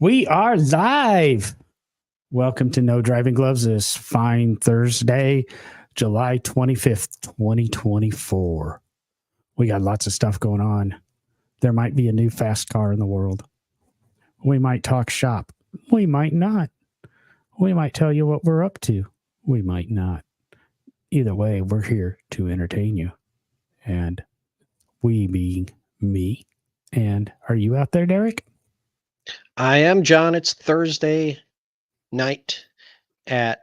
We are live. Welcome to No Driving Gloves this fine Thursday, July 25th, 2024. We got lots of stuff going on. There might be a new fast car in the world. We might talk shop. We might not. We might tell you what we're up to. We might not. Either way, we're here to entertain you. And we being me. And are you out there, Derek? I am, John. It's Thursday night at,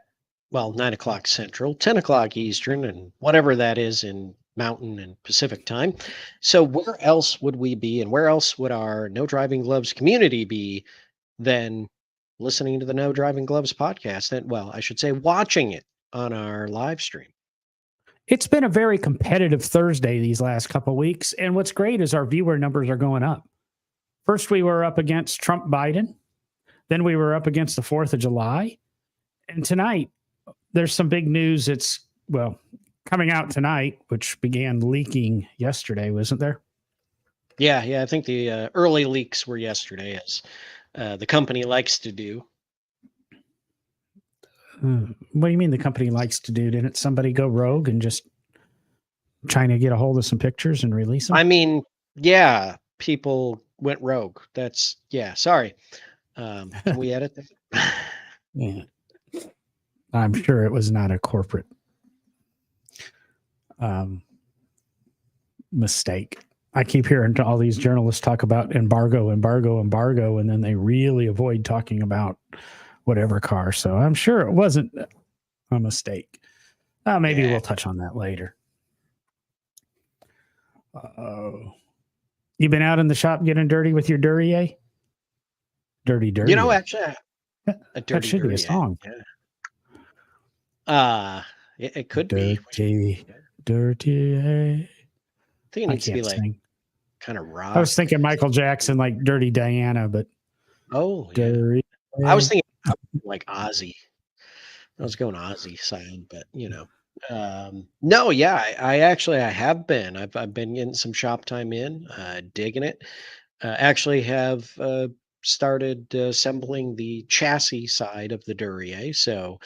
9 o'clock Central, 10 o'clock Eastern, and whatever that is in Mountain and Pacific time. So where else would we be, and where else would our No Driving Gloves community be than listening to the No Driving Gloves podcast? And, I should say watching it on our live stream. It's been a very competitive Thursday these last couple of weeks. And what's great is our viewer numbers are going up. First, we were up against Trump Biden. Then we were up against the 4th of July. And tonight, there's some big news. It's, coming out tonight, which began leaking yesterday, wasn't there? Yeah. I think the early leaks were yesterday, as the company likes to do. What do you mean the company likes to do? Didn't somebody go rogue and just trying to get a hold of some pictures and release them? I mean, yeah, people went rogue. Sorry. Can we edit that? Yeah. I'm sure it was not a corporate mistake. I keep hearing all these journalists talk about embargo, and then they really avoid talking about whatever car. So I'm sure it wasn't a mistake. Maybe we'll touch on that later. You been out in the shop getting dirty with your Duryea? Dirty. Actually, that should be a song. Yeah. It could be dirty. I think it needs to be like kind of rock. I was thinking Michael Jackson, like Dirty Diana, but dirty. I was thinking like Ozzy. I was going Ozzy side, but no, yeah, I have been. I've been getting some shop time in, digging it. Actually have started assembling the chassis side of the Duryea. So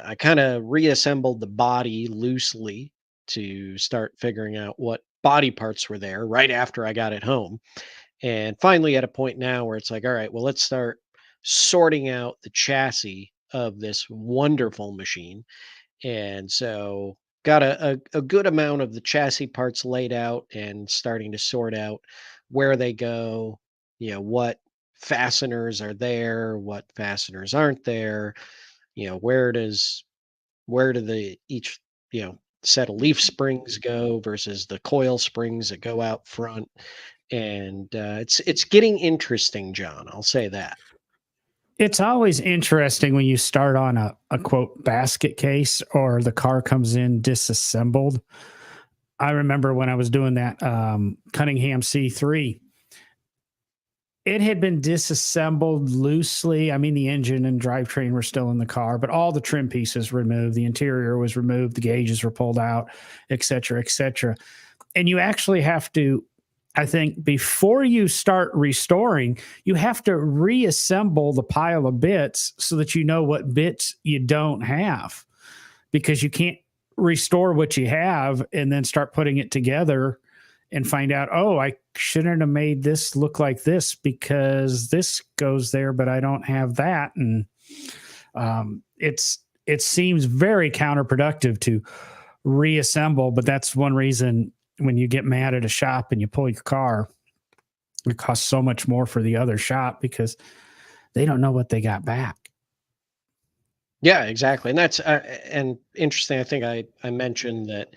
I kind of reassembled the body loosely to start figuring out what body parts were there right after I got it home. And finally at a point now where it's like, all right, well, let's start sorting out the chassis of this wonderful machine. And so got a good amount of the chassis parts laid out and starting to sort out where they go, what fasteners are there, what fasteners aren't there, where do each, set of leaf springs go versus the coil springs that go out front. And it's getting interesting, John. I'll say that. It's always interesting when you start on a quote basket case or the car comes in disassembled. I remember when I was doing that Cunningham C3, it had been disassembled loosely. I mean, the engine and drivetrain were still in the car, but all the trim pieces removed, the interior was removed, the gauges were pulled out, et cetera, et cetera. And you actually have to, I think, before you start restoring, you have to reassemble the pile of bits so that you know what bits you don't have, because you can't restore what you have and then start putting it together and find out, oh, I shouldn't have made this look like this because this goes there, but I don't have that. And it seems very counterproductive to reassemble, but that's one reason when you get mad at a shop and you pull your car, it costs so much more for the other shop because they don't know what they got back. Yeah, exactly. And that's and interesting. I think I mentioned that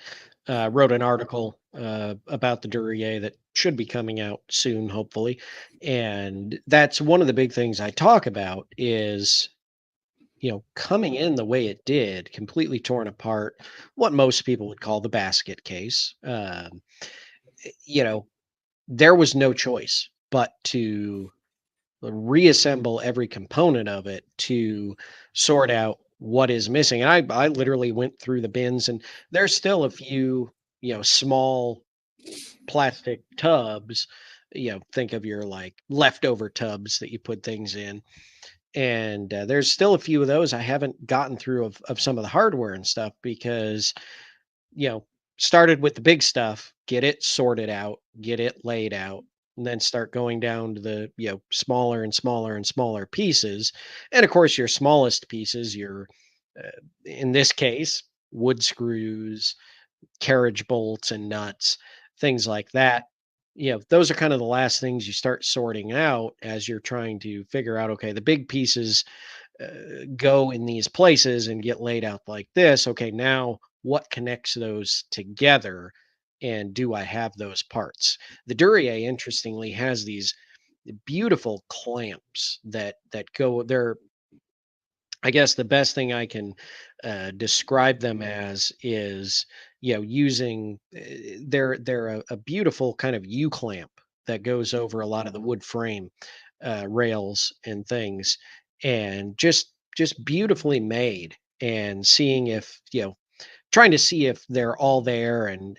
wrote an article about the Duryea that should be coming out soon, hopefully. And that's one of the big things I talk about is, coming in the way it did, completely torn apart, what most people would call the basket case. There was no choice but to reassemble every component of it to sort out what is missing. And I literally went through the bins, and there's still a few, small plastic tubs think of your like leftover tubs that you put things in. And there's still a few of those I haven't gotten through of some of the hardware and stuff because, you know, started with the big stuff, get it sorted out, get it laid out, and then start going down to the, smaller and smaller and smaller pieces. And of course, your smallest pieces, uh, in this case, wood screws, carriage bolts and nuts, things like that. Those are kind of the last things you start sorting out as you're trying to figure out, okay, the big pieces go in these places and get laid out like this. Okay, now what connects those together? And do I have those parts? The Duryea, interestingly, has these beautiful clamps that go there. I guess the best thing I can describe them as is, using they're a beautiful kind of U clamp that goes over a lot of the wood frame rails and things, and just beautifully made. And seeing if trying to see if they're all there, and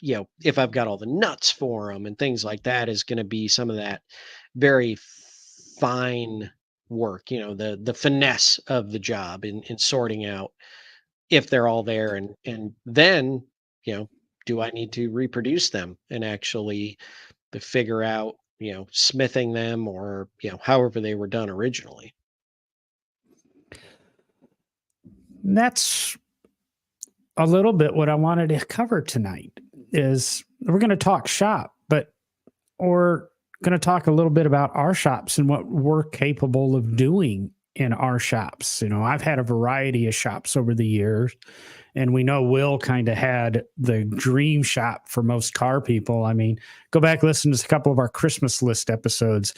if I've got all the nuts for them and things like that is going to be some of that very fine work, the finesse of the job in sorting out if they're all there, and then, you know, do I need to reproduce them and actually to figure out, smithing them, or, however they were done originally. That's a little bit what I wanted to cover tonight is we're going to talk shop, but we're going to talk a little bit about our shops and what we're capable of doing in our shops. I've had a variety of shops over the years, and we know Will kind of had the dream shop for most car people. I mean, go back, listen to a couple of our Christmas list episodes.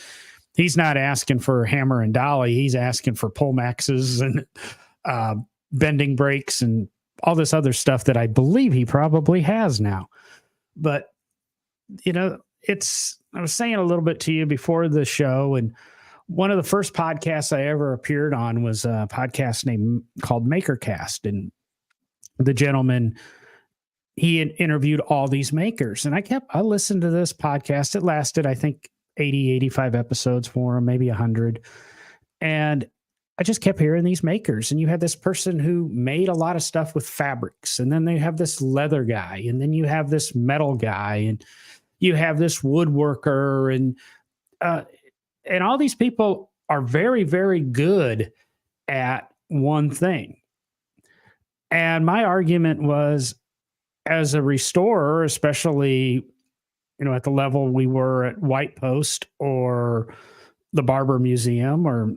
He's not asking for hammer and dolly. He's asking for Pullmaxes and bending brakes and all this other stuff that I believe he probably has now. But, I was saying a little bit to you before the show, and one of the first podcasts I ever appeared on was a podcast called MakerCast. And the gentleman, he interviewed all these makers, and I listened to this podcast. It lasted, I think, 80, 85 episodes for him, maybe 100. And I just kept hearing these makers, and you had this person who made a lot of stuff with fabrics, and then they have this leather guy, and then you have this metal guy, and you have this woodworker, and all these people are very, very good at one thing. And my argument was, as a restorer, especially, at the level we were at White Post or the Barber Museum, or,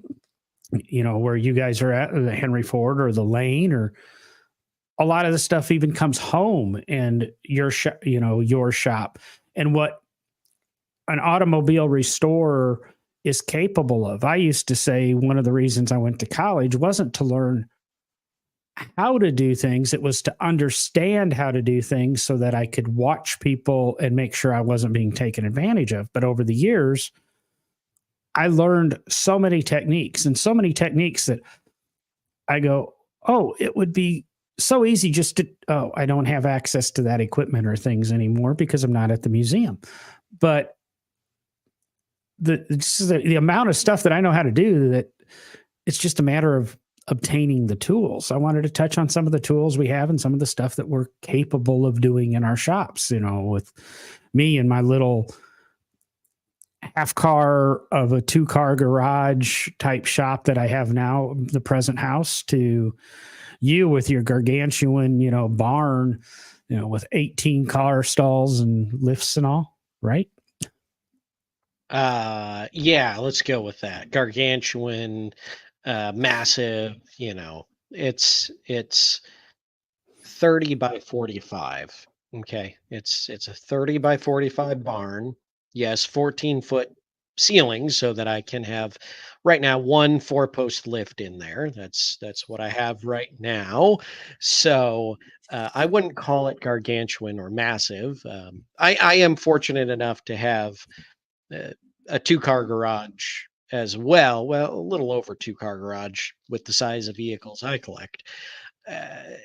where you guys are at, the Henry Ford or the Lane, or a lot of the stuff even comes home and your shop, and what an automobile restorer is capable of. I used to say one of the reasons I went to college wasn't to learn how to do things. It was to understand how to do things so that I could watch people and make sure I wasn't being taken advantage of. But over the years, I learned so many techniques that I go, oh, it would be so easy just to, I don't have access to that equipment or things anymore because I'm not at the museum. But the amount of stuff that I know how to do, that it's just a matter of obtaining the tools. I wanted to touch on some of the tools we have and some of the stuff that we're capable of doing in our shops, with me and my little half car of a 2-car garage type shop that I have now, the present house, to you with your gargantuan, barn, with 18 car stalls and lifts and all, right? Yeah, let's go with that. Gargantuan, massive, it's 30 by 45. Okay. It's a 30 by 45 barn. Yes, 14-foot ceilings so that I can have right now one 4-post lift in there. That's what I have right now. So I wouldn't call it gargantuan or massive. I am fortunate enough to have a 2-car garage as well. Well, a little over 2-car garage with the size of vehicles I collect,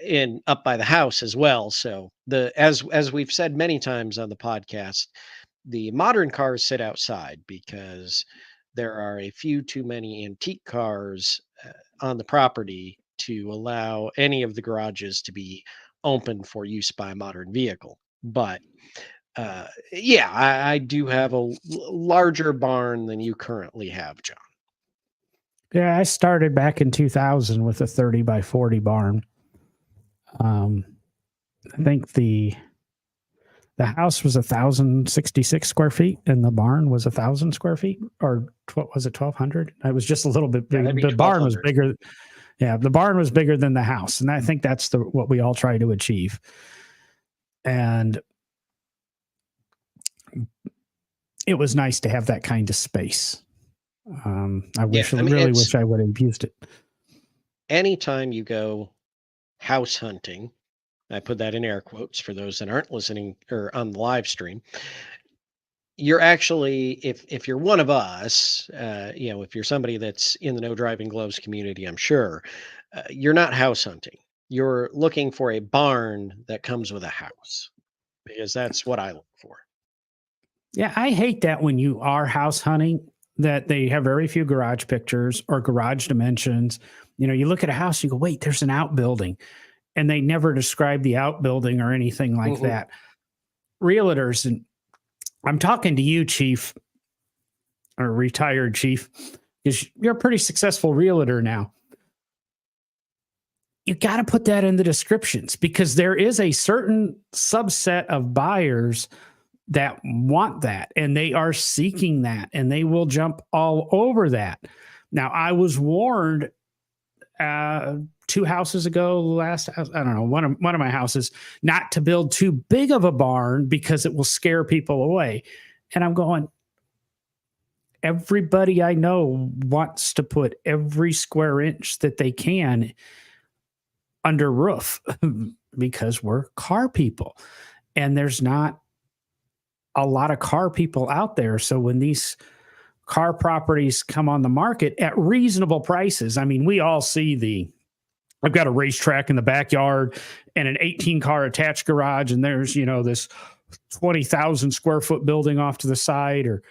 in up by the house as well. So as we've said many times on the podcast, The modern cars sit outside because there are a few too many antique cars on the property to allow any of the garages to be open for use by a modern vehicle. But yeah, I do have a larger barn than you currently have, John. Yeah, I started back in 2000 with a 30 by 40 barn. I think the house was 1,066 square feet, and the barn was 1,000 square feet, or what was it, 1,200? It was just a little bit Yeah, big. that'd be The barn was 1,200. bigger. Yeah, the barn was bigger than the house, and I think that's what we all try to achieve. And it was nice to have that kind of space. I really wish I would have used it. Anytime you go house hunting, I put that in air quotes for those that aren't listening or on the live stream. You're actually, if you're one of us, if you're somebody that's in the no driving gloves community, I'm sure you're not house hunting. You're looking for a barn that comes with a house, because that's what I look for. Yeah, I hate that when you are house hunting that they have very few garage pictures or garage dimensions. You look at a house, you go, wait, there's an outbuilding, and they never describe the outbuilding or anything like that. Realtors, and I'm talking to you, Chief, or retired Chief, because you're a pretty successful realtor now. You got to put that in the descriptions, because there is a certain subset of buyers that want that, and they are seeking that, and they will jump all over that. Now, I was warned 2 houses ago, I don't know, one of my houses, not to build too big of a barn because it will scare people away. And I'm going, everybody I know wants to put every square inch that they can under roof because we're car people, and there's not a lot of car people out there. So when these car properties come on the market at reasonable prices, I mean, we all see I've got a racetrack in the backyard and an 18 car attached garage, and there's, this 20,000 square foot building off to the side. Or,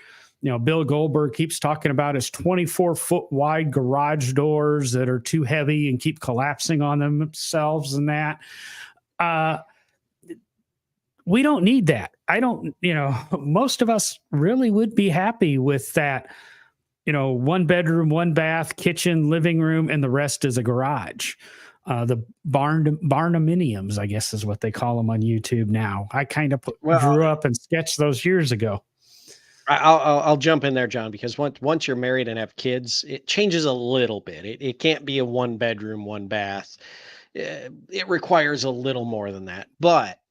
Bill Goldberg keeps talking about his 24-foot wide garage doors that are too heavy and keep collapsing on themselves, and that. We don't need that. Most of us really would be happy with that, 1 bedroom, 1 bath, kitchen, living room, and the rest is a garage. The barndominiums, I guess, is what they call them on YouTube now. I kind of drew up and sketched those years ago. I'll jump in there, John, because once you're married and have kids, it changes a little bit. It can't be a 1 bedroom, 1 bath. It requires a little more than that, but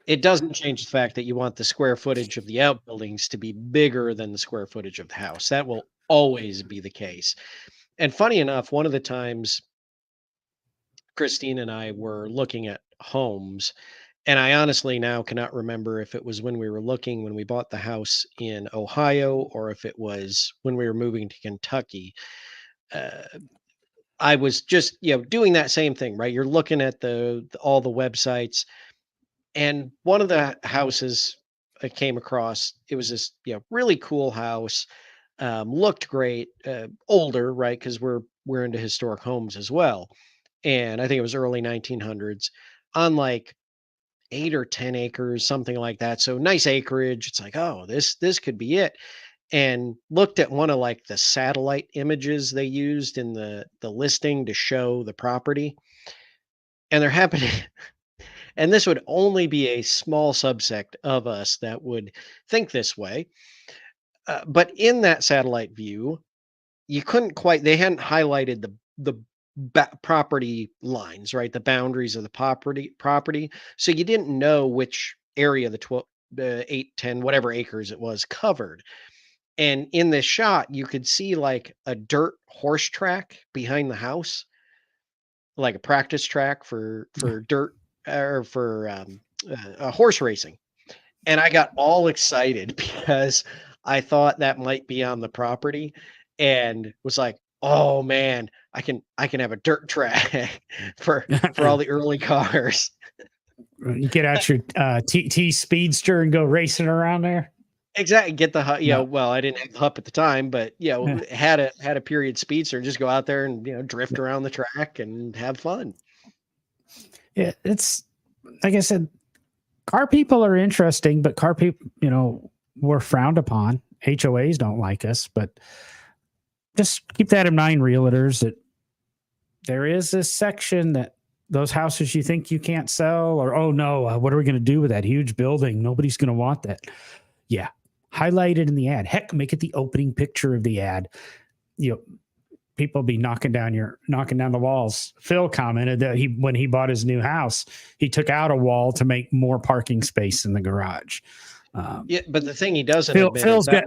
it doesn't change the fact that you want the square footage of the outbuildings to be bigger than the square footage of the house. That will always be the case. And funny enough, one of the times Christine and I were looking at homes, and I honestly now cannot remember if it was when we bought the house in Ohio, or if it was when we were moving to Kentucky. I was just, doing that same thing, right? You're looking at all the websites, and one of the houses I came across, it was this, really cool house, looked great, older, right? Because we're into historic homes as well, and I think it was early 1900s, on like 8 or 10 acres, something like that. So nice acreage. It's like, oh, this could be it. And looked at one of like the satellite images they used in the listing to show the property, and there happened. And this would only be a small subsect of us that would think this way. But in that satellite view, you couldn't quite, they hadn't highlighted the property lines, right? The boundaries of the property. So you didn't know which area the 8, 10, whatever acres it was covered. And in this shot, you could see like a dirt horse track behind the house, like a practice track for dirt, or for horse racing. And I got all excited because I thought that might be on the property, and was like, "Oh man, I can have a dirt track for all the early cars." You get out your TT Speedster and go racing around there. Exactly. Get the No. well, I didn't have the Hup at the time, but had a period speedster and just go out there and drift around the track and have fun. Yeah, it's like I said, car people are interesting, but car people, we're frowned upon. HOAs don't like us, but just keep that in mind, realtors, that there is this section that those houses you think you can't sell, or, oh no, what are we going to do with that huge building? Nobody's going to want that. Yeah. Highlight it in the ad. Heck, make it the opening picture of the ad. People be knocking down the walls. Phil commented that when he bought his new house, he took out a wall to make more parking space in the garage. Yeah, but the thing he doesn't admit is Phil's got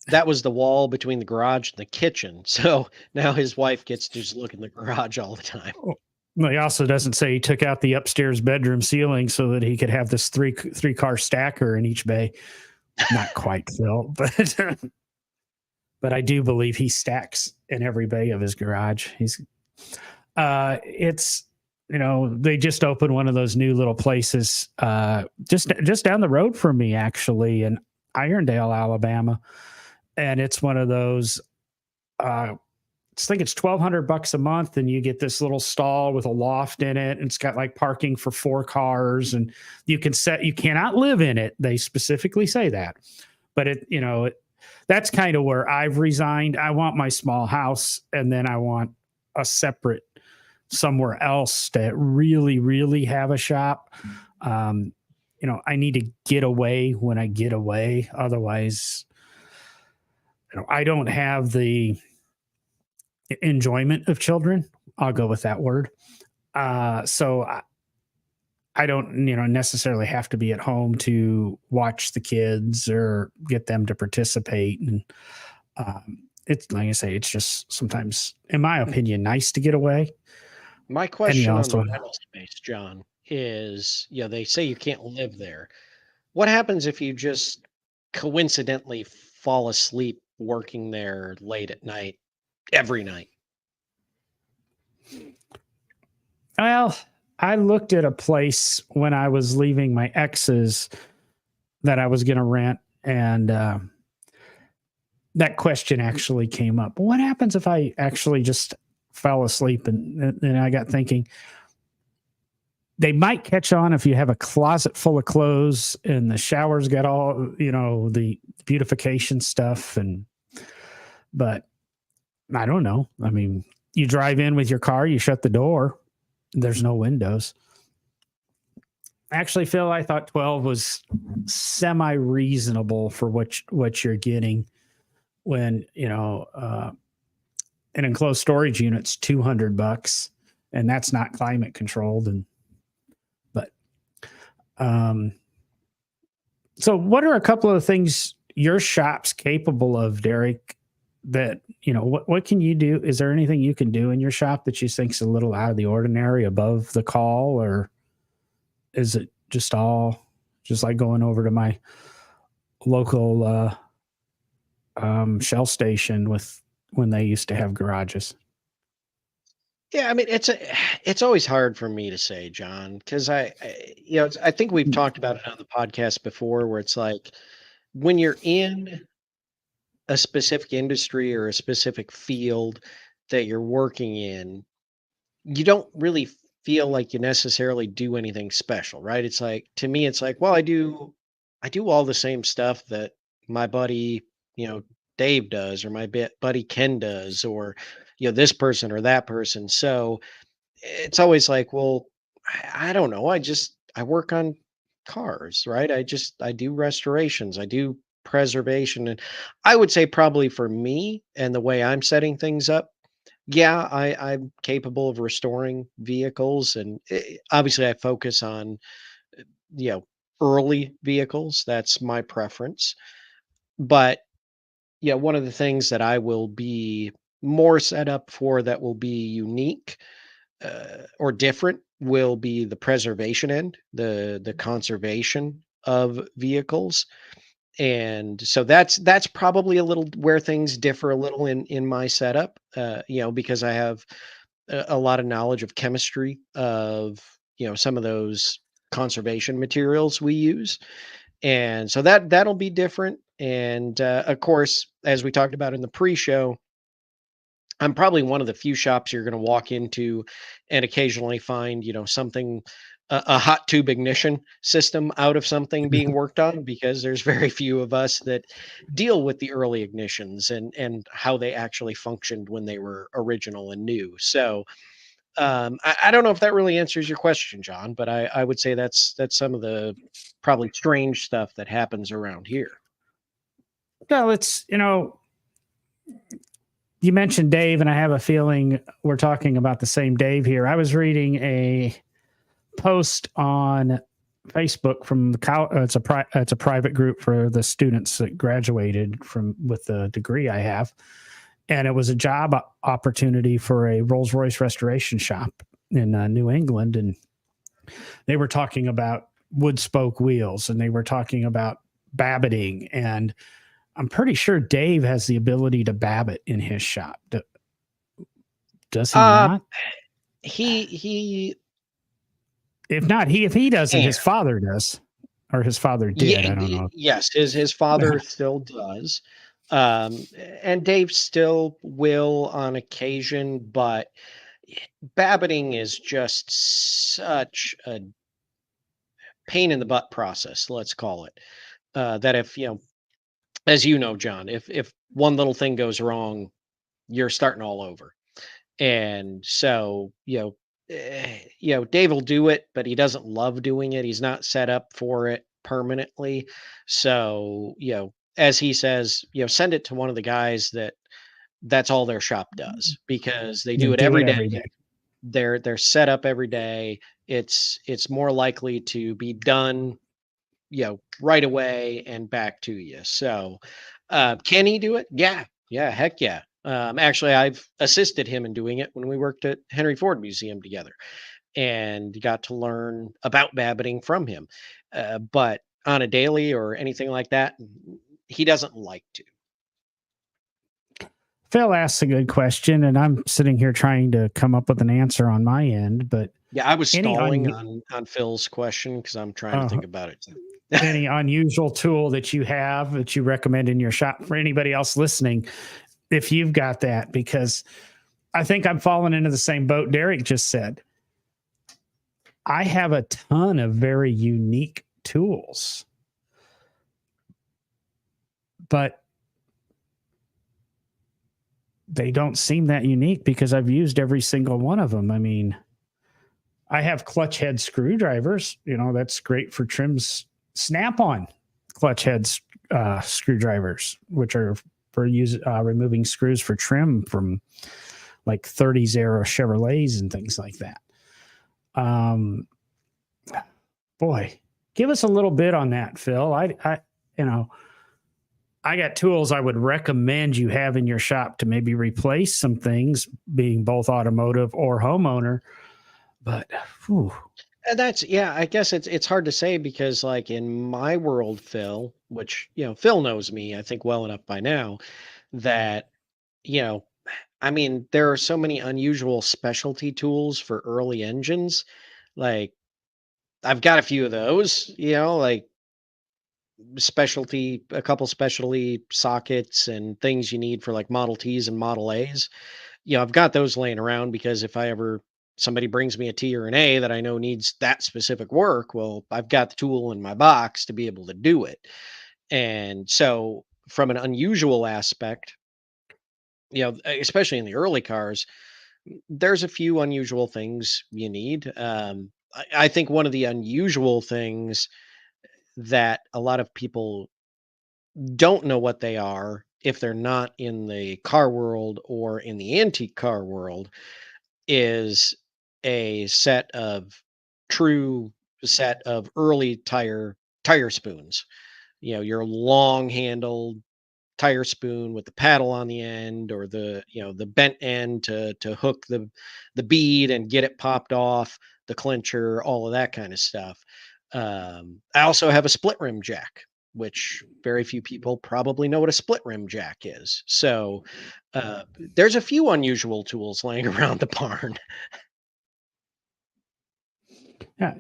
that was the wall between the garage and the kitchen. So now his wife gets to just look in the garage all the time. Well, he also doesn't say he took out the upstairs bedroom ceiling so that he could have this three car stacker in each bay. Not quite, Phil, but I do believe he stacks in every bay of his garage. It's they just opened one of those new little places just down the road from me, actually, in Irondale, Alabama, and it's one of those. I think it's $1,200 a month, and you get this little stall with a loft in it, and it's got like parking for 4 cars, and you cannot live in it. They specifically say that, but that's kind of where I've resigned. I want my small house, and then I want a separate somewhere else to really, really have a shop. I need to get away when I get away. Otherwise, I don't have the enjoyment of children. I'll go with that word. So I don't, necessarily have to be at home to watch the kids or get them to participate. And it's like I say, it's just sometimes, in my opinion, nice to get away. My question on the rental space, John, is, they say you can't live there. What happens if you just coincidentally fall asleep working there late at night, every night? Well, I looked at a place when I was leaving my ex's that I was going to rent, and that question actually came up. What happens if I actually just fell asleep? And I got thinking, they might catch on if you have a closet full of clothes and the shower's got all, the beautification stuff. But I don't know. I mean, you drive in with your car, you shut the door, there's no windows. Actually, Phil, I thought 12 was semi-reasonable for what you're getting when, an enclosed storage unit's $200, and that's not climate controlled. So what are a couple of things your shop's capable of, Derek, that, what can you do? Is there anything you can do in your shop that you think's a little out of the ordinary, above the call, or is it just like going over to my local Shell station when they used to have garages? Yeah, I mean, it's always hard for me to say, John, because I think we've talked about it on the podcast before, where it's like when you're in a specific industry or a specific field that you're working in, you don't really feel like you necessarily do anything special, right? It's like, to me, it's like, well, I do all the same stuff that my buddy, Dave does, or my buddy Ken does, or this person or that person. So it's always like, well, I don't know. I work on cars, right? I do restorations, I do preservation. And I would say, probably for me and the way I'm setting things up, yeah, I'm capable of restoring vehicles. And obviously I focus on, you know, early vehicles. That's my preference. But yeah, one of the things that I will be more set up for, that will be unique or different, will be the preservation end, the conservation of vehicles. And so that's probably a little where things differ a little in my setup, because I have a lot of knowledge of chemistry of some of those conservation materials we use. And so that'll be different. And of course, as we talked about in the pre-show, I'm probably one of the few shops you're going to walk into and occasionally find, something, a hot tube ignition system out of something being worked on, because there's very few of us that deal with the early ignitions and how they actually functioned when they were original and new. So I don't know if that really answers your question, John, but I would say that's some of the probably strange stuff that happens around here. Well, it's, you mentioned Dave, and I have a feeling we're talking about the same Dave here. I was reading a post on Facebook from the it's a private group for the students that graduated from with the degree I have, and it was a job opportunity for a Rolls-Royce restoration shop in New England, and they were talking about wood spoke wheels, and they were talking about babbiting, and I'm pretty sure Dave has the ability to babbit in his shop. Does he not? He If not, if he doesn't, can. his father does, or his father did. I don't know. Yes, his father still does. And Dave still will on occasion, but babbiting is just such a pain in the butt process, let's call it. That if, as you know, John, if one little thing goes wrong, you're starting all over. And so, Dave will do it, but he doesn't love doing it. He's not set up for it permanently. So, as he says, send it to one of the guys that's all their shop does, because they do it every day. They're set up every day. It's more likely to be done, right away and back to you. So, can he do it? Yeah. Yeah. Heck yeah. Actually, I've assisted him in doing it when we worked at Henry Ford Museum together, and got to learn about babbiting from him. But on a daily or anything like that, he doesn't like to. Phil asks a good question, and I'm sitting here trying to come up with an answer on my end. But yeah, I was stalling on Phil's question because I'm trying to think about it too. Any unusual tool that you have that you recommend in your shop for anybody else listening, if you've got that? Because I think I'm falling into the same boat Derek just said. I have a ton of very unique tools, but they don't seem that unique because I've used every single one of them. I mean, I have clutch head screwdrivers, that's great for trims. Snap-on clutch heads screwdrivers, which are for removing screws for trim from like 30s era Chevrolets and things like that. Boy, give us a little bit on that, Phil. I got tools I would recommend you have in your shop to maybe replace some things, being both automotive or homeowner. But whew. And I guess it's hard to say, because like in my world, Phil, which, Phil knows me, I think, well enough by now that, I mean, there are so many unusual specialty tools for early engines. Like, I've got a few of those, like a couple specialty sockets and things you need for like Model Ts and Model As. I've got those laying around, because if somebody brings me a T or an A that I know needs that specific work, well, I've got the tool in my box to be able to do it. And so, from an unusual aspect, especially in the early cars, there's a few unusual things you need. I think one of the unusual things that a lot of people don't know what they are, if they're not in the car world or in the antique car world, is a true set of early tire spoons. Your long handled tire spoon with the paddle on the end, or the bent end to hook the bead and get it popped off, the clincher, all of that kind of stuff. I also have a split rim jack, which very few people probably know what a split rim jack is. So there's a few unusual tools laying around the barn. Yeah,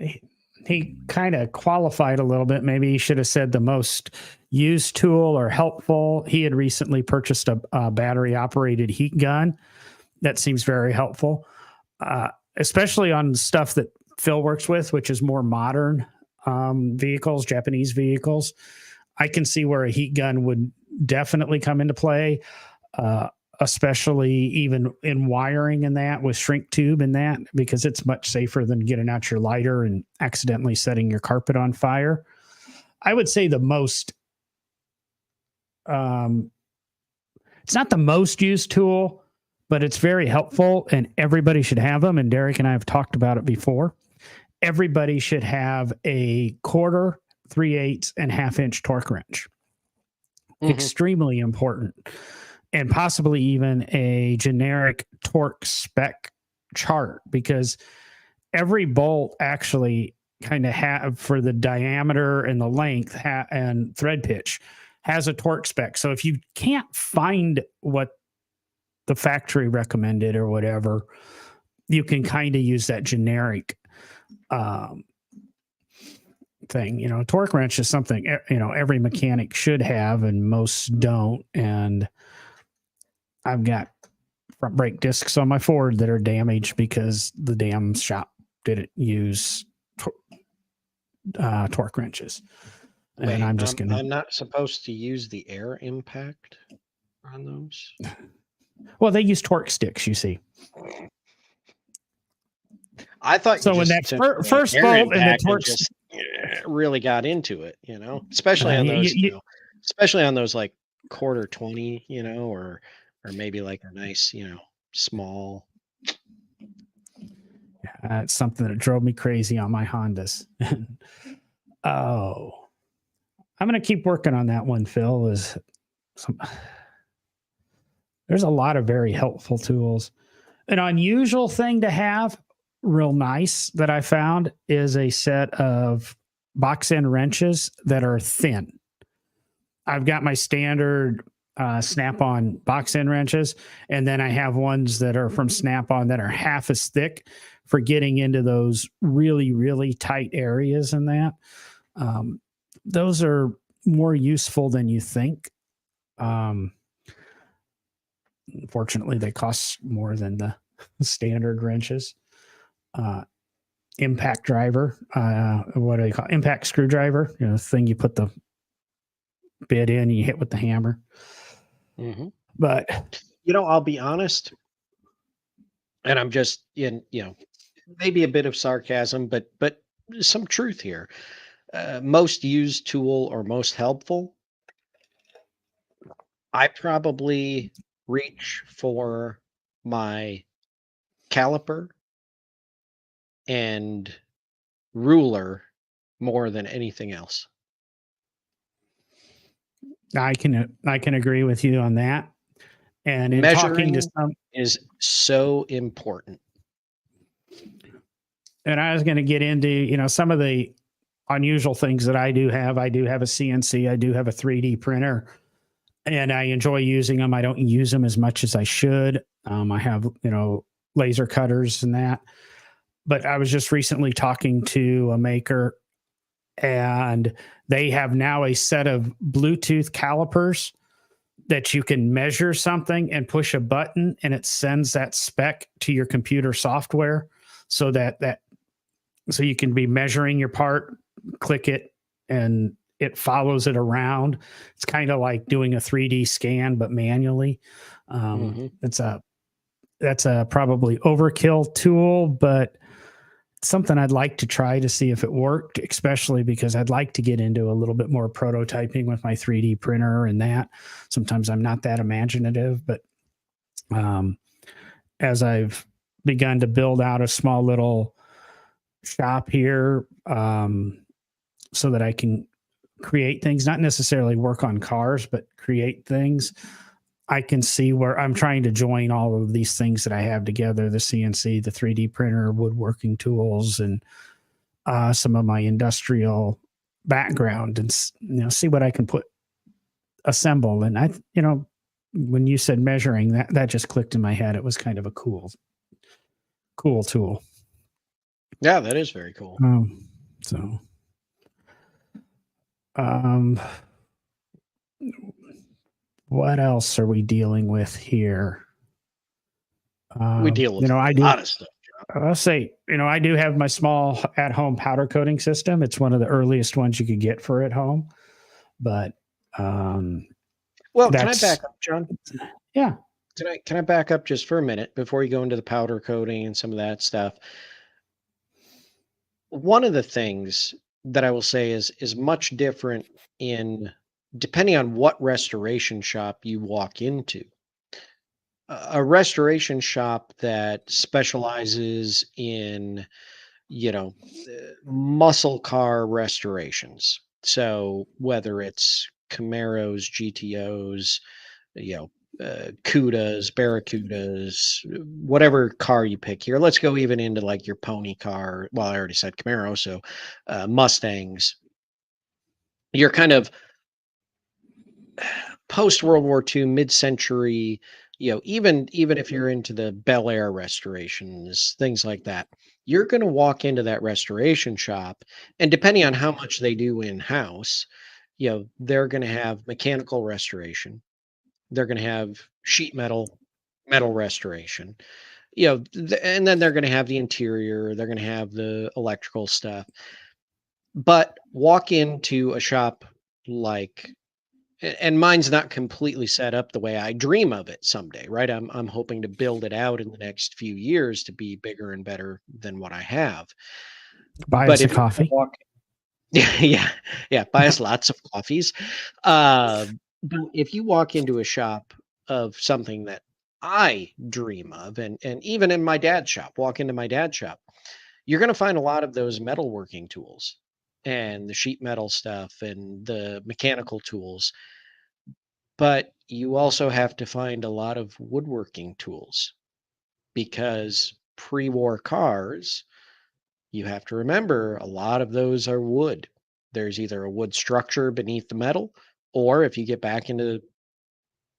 he kind of qualified a little bit. Maybe he should have said the most used tool or helpful. He had recently purchased a battery operated heat gun that seems very helpful, especially on stuff that Phil works with, which is more modern vehicles, Japanese vehicles. I can see where a heat gun would definitely come into play, especially even in wiring and that with shrink tube and that, because it's much safer than getting out your lighter and accidentally setting your carpet on fire. I would say the most, it's not the most used tool, but it's very helpful and everybody should have them. And Derek and I have talked about it before. Everybody should have a 1/4, 3/8, and 1/2 inch torque wrench. Extremely important. And possibly even a generic torque spec chart, because every bolt actually kind of have, for the diameter and the length and thread pitch, has a torque spec. So if you can't find what the factory recommended or whatever, you can kind of use that generic thing. You know, torque wrench is something, you know, every mechanic should have and most don't. And I've got front brake discs on my Ford that are damaged because the damn shop didn't use torque wrenches. And Wait, I'm just I'm not supposed to use the air impact on those? Well, they use torque sticks, you see. I thought so. When that first bolt and the torque just really got into it, you know, especially on those, you know, especially on those like 1/4 20, you know, or maybe like a nice, you know, small. It's something that drove me crazy on my Hondas. Oh, I'm going to keep working on that one, Phil. There's a lot of very helpful tools. An unusual thing to have, real nice, that I found is a set of box end wrenches that are thin. I've got my standard Snap-on box end wrenches, and then I have ones that are from Snap-on that are half as thick for getting into those really, really tight areas and that. Those are more useful than you think. Unfortunately, they cost more than the standard wrenches. Impact driver, what do you call it? Impact screwdriver, you know, the thing you put the bit in and you hit with the hammer. But you know, I'll be honest, and I'm just in, you know, maybe a bit of sarcasm, but some truth here. Most used tool or most helpful, I probably reach for my caliper and ruler more than anything else. I can agree with you on that. And in measuring talking to some is so important. And I was going to get into, you know, some of the unusual things that I do have. I do have a CNC. I do have a 3D printer, and I enjoy using them. I don't use them as much as I should. I have, you know, laser cutters and that. But I was just recently talking to a maker, and they have now a set of Bluetooth calipers that you can measure something and push a button, and it sends that spec to your computer software, so so you can be measuring your part, click it, and it follows it around. It's kind of like doing a 3D scan, but manually. That's a probably overkill tool, but something I'd like to try to see if it worked, especially because I'd like to get into a little bit more prototyping with my 3D printer and that. Sometimes I'm not that imaginative, but as I've begun to build out a small little shop here, so that I can create things, not necessarily work on cars, but create things, I can see where I'm trying to join all of these things that I have together, the CNC, the 3D printer, woodworking tools, and some of my industrial background, and, you know, see what I can assemble. And I, you know, when you said measuring, that just clicked in my head. It was kind of a cool tool. Yeah, that is very cool. So, um, what else are we dealing with here? We deal with I a do. lot of stuff. I'll say, I do have my small at-home powder coating system. It's one of the earliest ones you could get for at home, but Well, can I that's back up, John? yeah. Can I back up just for a minute before you go into the powder coating and some of that stuff? One of the things that I will say is much different in depending on what restoration shop you walk into. A restoration shop that specializes in, muscle car restorations. So whether it's Camaros, GTOs, you know, Cudas, Barracudas, whatever car you pick here. Let's go even into like your pony car. Well, I already said Camaro, so Mustangs. You're kind of post World War II, mid-century. Even if you're into the Bel Air restorations, things like that, you're going to walk into that restoration shop, and depending on how much they do in house, they're going to have mechanical restoration. They're going to have sheet metal restoration. And then they're going to have the interior, they're going to have the electrical stuff. But walk into a shop like and mine's not completely set up the way I dream of it someday, right? I'm hoping to build it out in the next few years to be bigger and better than what I have. Buy But us a if you coffee. walk yeah, yeah, buy us lots of coffees. Uh, but if you walk into a shop of something that I dream of, and even in my dad's shop, walk into my dad's shop, you're going to find a lot of those metalworking tools and the sheet metal stuff and the mechanical tools. But you also have to find a lot of woodworking tools because pre-war cars, you have to remember a lot of those are wood. There's either a wood structure beneath the metal, or if you get back into,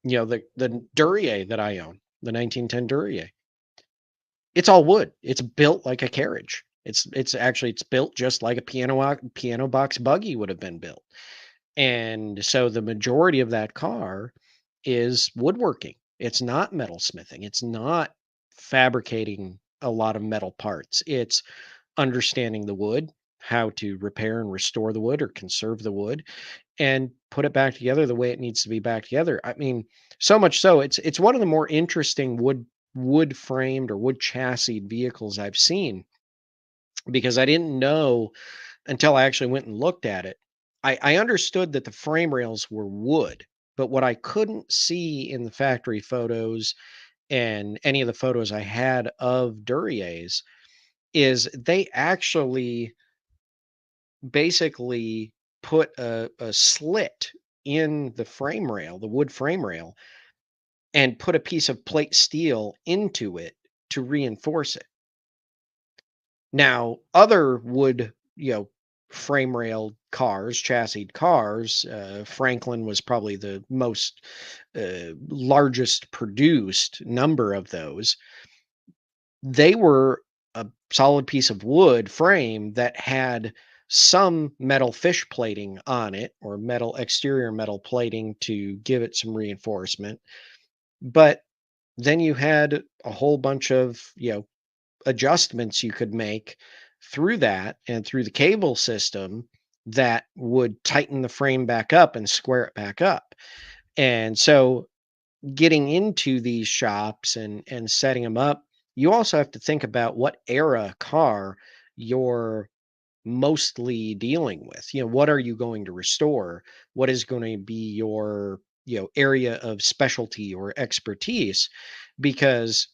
the Duryea that I own, the 1910 Duryea, it's all wood. It's built like a carriage. It's built just like a piano box buggy would have been built. And so the majority of that car is woodworking. It's not metalsmithing. It's not fabricating a lot of metal parts. It's understanding the wood, how to repair and restore the wood or conserve the wood and put it back together the way it needs to be back together. I mean, so much so it's one of the more interesting wood framed or wood chassis vehicles I've seen because I didn't know until I actually went and looked at it. I understood that the frame rails were wood, but what I couldn't see in the factory photos and any of the photos I had of Duryeas is they actually basically put a slit in the frame rail, the wood frame rail, and put a piece of plate steel into it to reinforce it. Now, other wood, frame rail cars, chassis cars, Franklin was probably the most largest produced number of those. They were a solid piece of wood frame that had some metal fish plating on it or exterior metal plating to give it some reinforcement. But then you had a whole bunch of, adjustments you could make through that and through the cable system that would tighten the frame back up and square it back up. And so getting into these shops and setting them up, you also have to think about what era car you're mostly dealing with. What are you going to restore? What is going to be your, area of specialty or expertise? Because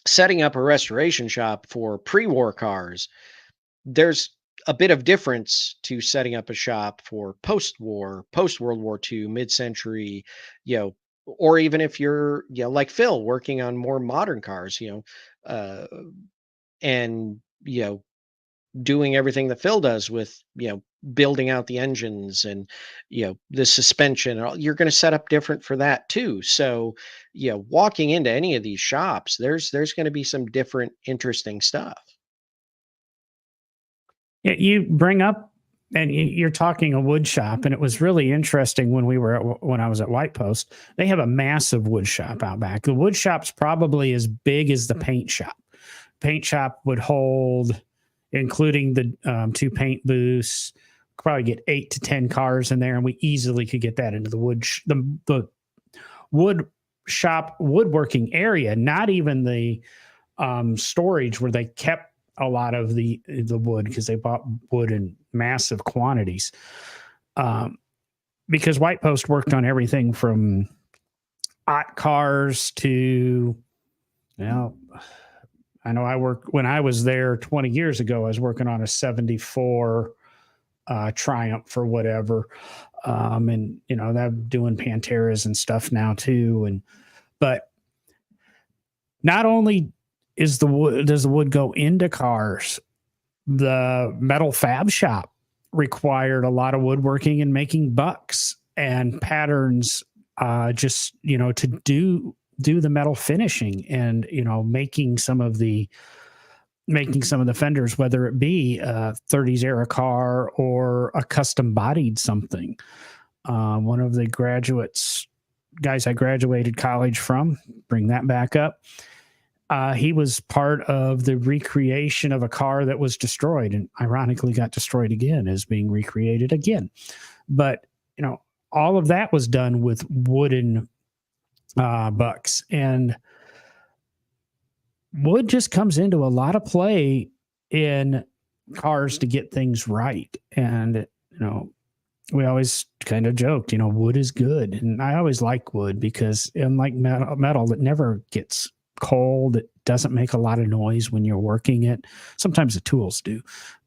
setting up a restoration shop for pre-war cars, there's a bit of difference to setting up a shop for post-war, post World War II, mid-century, or even if you're, like Phil working on more modern cars, uh, and doing everything that Phil does with, building out the engines and, the suspension, and you're going to set up different for that too. So, walking into any of these shops, there's going to be some different, interesting stuff. You bring up, and you're talking a wood shop, and it was really interesting when I was at White Post. They have a massive wood shop out back. The wood shop's probably as big as the paint shop. Paint shop would hold, including the two paint booths, probably get 8 to 10 cars in there, and we easily could get that into the the wood shop woodworking area. Not even the storage where they kept a lot of the wood, because they bought wood in massive quantities. Because White Post worked on everything from hot cars to, I know when I was there 20 years ago, I was working on a 74 Triumph or whatever. And they're doing Panteras and stuff now too. But not only does the wood go into cars, the metal fab shop required a lot of woodworking and making bucks and patterns, just to do the metal finishing, and making some of the fenders, whether it be a 30s era car or a custom bodied something. One of the guys I graduated college from, bring that back up, he was part of the recreation of a car that was destroyed, and ironically got destroyed again, is being recreated again. But all of that was done with wooden bucks, and wood just comes into a lot of play in cars to get things right. And we always kind of joked, wood is good, and I always like wood because, unlike metal, it never gets cold. It doesn't make a lot of noise when you're working it. Sometimes the tools do,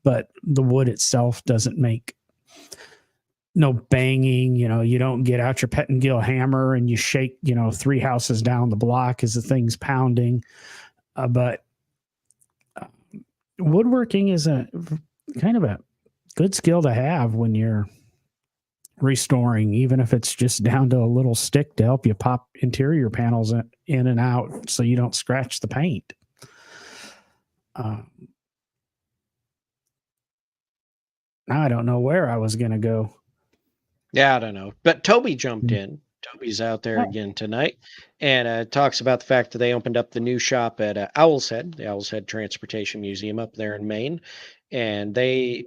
but the wood itself doesn't make no banging. You don't get out your Pettingill hammer and you shake 3 houses down the block as the thing's pounding. But woodworking is a kind of a good skill to have when you're restoring, even if it's just down to a little stick to help you pop interior panels in and out so you don't scratch the paint. Now I don't know where I was going to go. Yeah, I don't know. But Toby jumped in. Toby's out there again tonight, and talks about the fact that they opened up the new shop at Owl's Head, the Owl's Head Transportation Museum up there in Maine, and they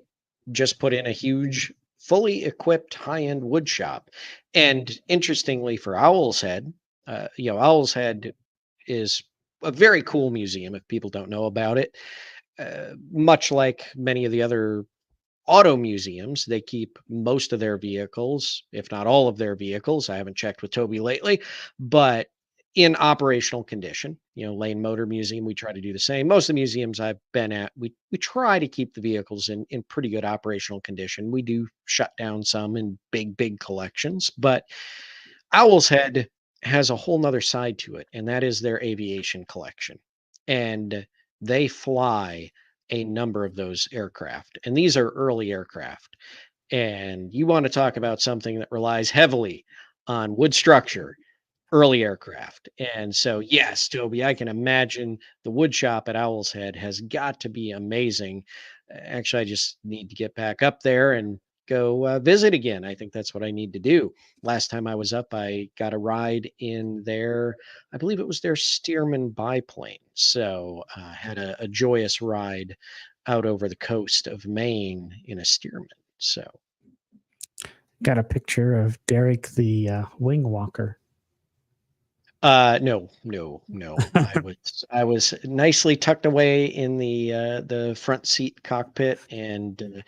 just put in a huge, fully equipped high-end wood shop. And interestingly, for Owl's Head, Owl's Head is a very cool museum if people don't know about it. Much like many of the other auto museums, they keep most of their vehicles, if not all of their vehicles. I haven't checked with Toby lately, but in operational condition. Lane Motor Museum, we try to do the same. Most of the museums I've been at, we try to keep the vehicles in pretty good operational condition. We do shut down some in big collections, but Owl's Head has a whole nother side to it, and that is their aviation collection. And they fly a number of those aircraft, and these are early aircraft. And you want to talk about something that relies heavily on wood structure, early aircraft. And so, yes, Toby, I can imagine the wood shop at Owl's Head has got to be amazing. Actually, I just need to get back up there and go visit again. I think that's what I need to do. Last time I was up, I got a ride in their, I believe it was their Stearman biplane. So had a joyous ride out over the coast of Maine in a Stearman. So got a picture of Derek the wing walker. No. I was nicely tucked away in the front seat cockpit, and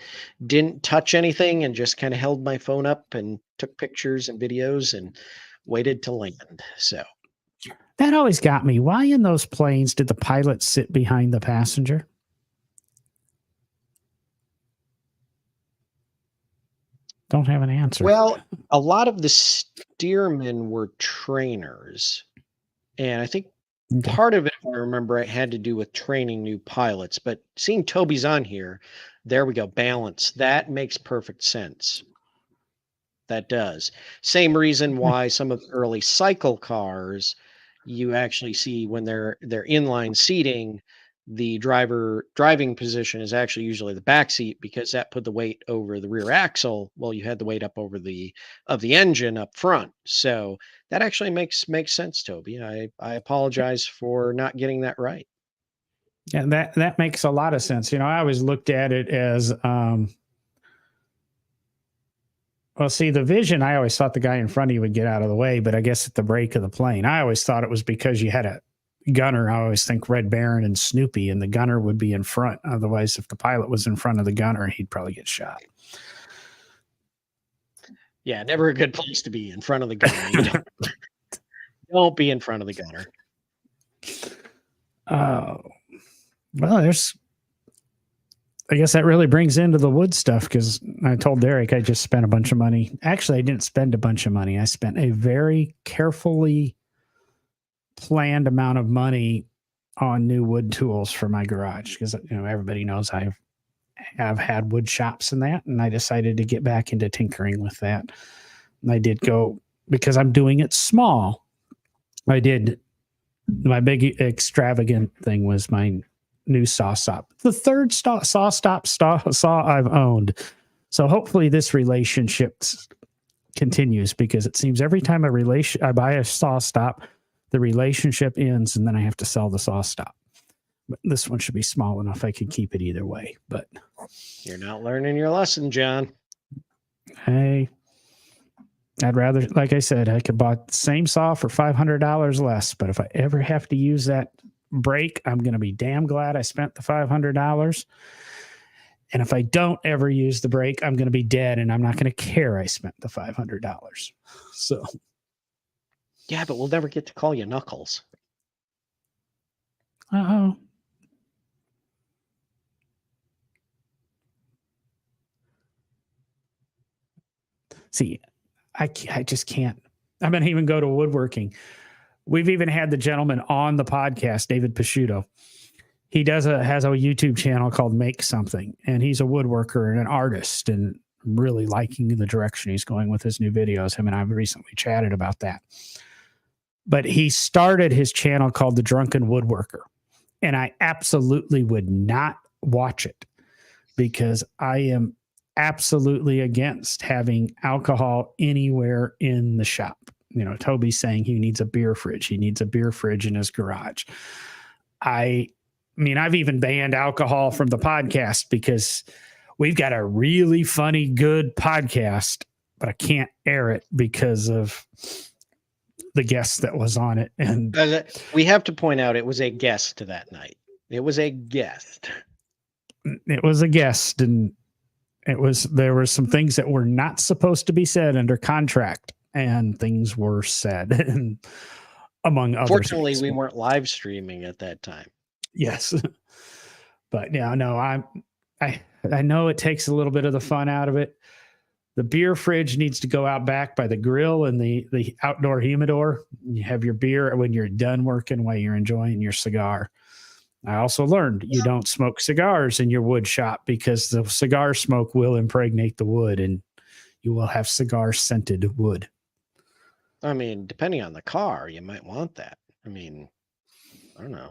didn't touch anything, and just kind of held my phone up and took pictures and videos and waited to land. So that always got me. Why in those planes did the pilot sit behind the passenger? Don't have an answer. Well, a lot of the steermen were trainers, and I think part of it, if I remember, it had to do with training new pilots. But seeing Toby's on here, there we go, balance. That makes perfect sense. That does. Same reason why some of the early cycle cars, you actually see when they're inline seating, the driving position is actually usually the back seat, because that put the weight over the rear axle. Well, you had the weight up over the engine up front. So that actually makes sense, Toby. I apologize for not getting that right. Yeah, that makes a lot of sense. I always looked at it as well, see, the vision, I always thought the guy in front of you would get out of the way, but I guess at the brake of the plane, I always thought it was because you had a gunner. I always think Red Baron and Snoopy, and the gunner would be in front. Otherwise, if the pilot was in front of the gunner, he'd probably get shot. Yeah, never a good place to be, in front of the gunner. Don't be in front of the gunner. Oh, well, I guess that really brings into the wood stuff, because I told Derek I just spent a bunch of money. Actually, I didn't spend a bunch of money. I spent a very carefully planned amount of money on new wood tools for my garage, because everybody knows I have had wood shops and that, and I decided to get back into tinkering with that. And I did go, because I'm doing it small. My big extravagant thing was my new saw stop, the third saw I've owned. So hopefully this relationship continues, because it seems every time I buy a saw stop, the relationship ends, and then I have to sell the saw stop. But this one should be small enough I can keep it either way. But you're not learning your lesson, John. Hey, I'd rather, like I said, I could buy the same saw for $500 less. But if I ever have to use that brake, I'm going to be damn glad I spent the $500. And if I don't ever use the brake, I'm going to be dead, and I'm not going to care I spent the $500. So, yeah, but we'll never get to call you Knuckles. Oh. See, I just can't. I'm going to even go to woodworking. We've even had the gentleman on the podcast, David Pisciuto. He has a YouTube channel called Make Something, and he's a woodworker and an artist, and I'm really liking the direction he's going with his new videos. Him and I have recently chatted about that. But he started his channel called The Drunken Woodworker, and I absolutely would not watch it, because I am absolutely against having alcohol anywhere in the shop. Toby's saying he needs a beer fridge. He needs a beer fridge in his garage. I mean, I've even banned alcohol from the podcast, because we've got a really funny, good podcast, but I can't air it because of the guest that was on it. And we have to point out, it was a guest that night. It was a guest. It was a guest, and there were some things that were not supposed to be said under contract, and things were said, and among other Fortunately, things. we weren't live streaming at that time. Yes. But yeah, no, I know it takes a little bit of the fun out of it. The beer fridge needs to go out back by the grill and the outdoor humidor. You have your beer when you're done working while you're enjoying your cigar. I also learned you don't smoke cigars in your wood shop, because the cigar smoke will impregnate the wood, and you will have cigar scented wood. I mean, depending on the car, you might want that. I mean, I don't know.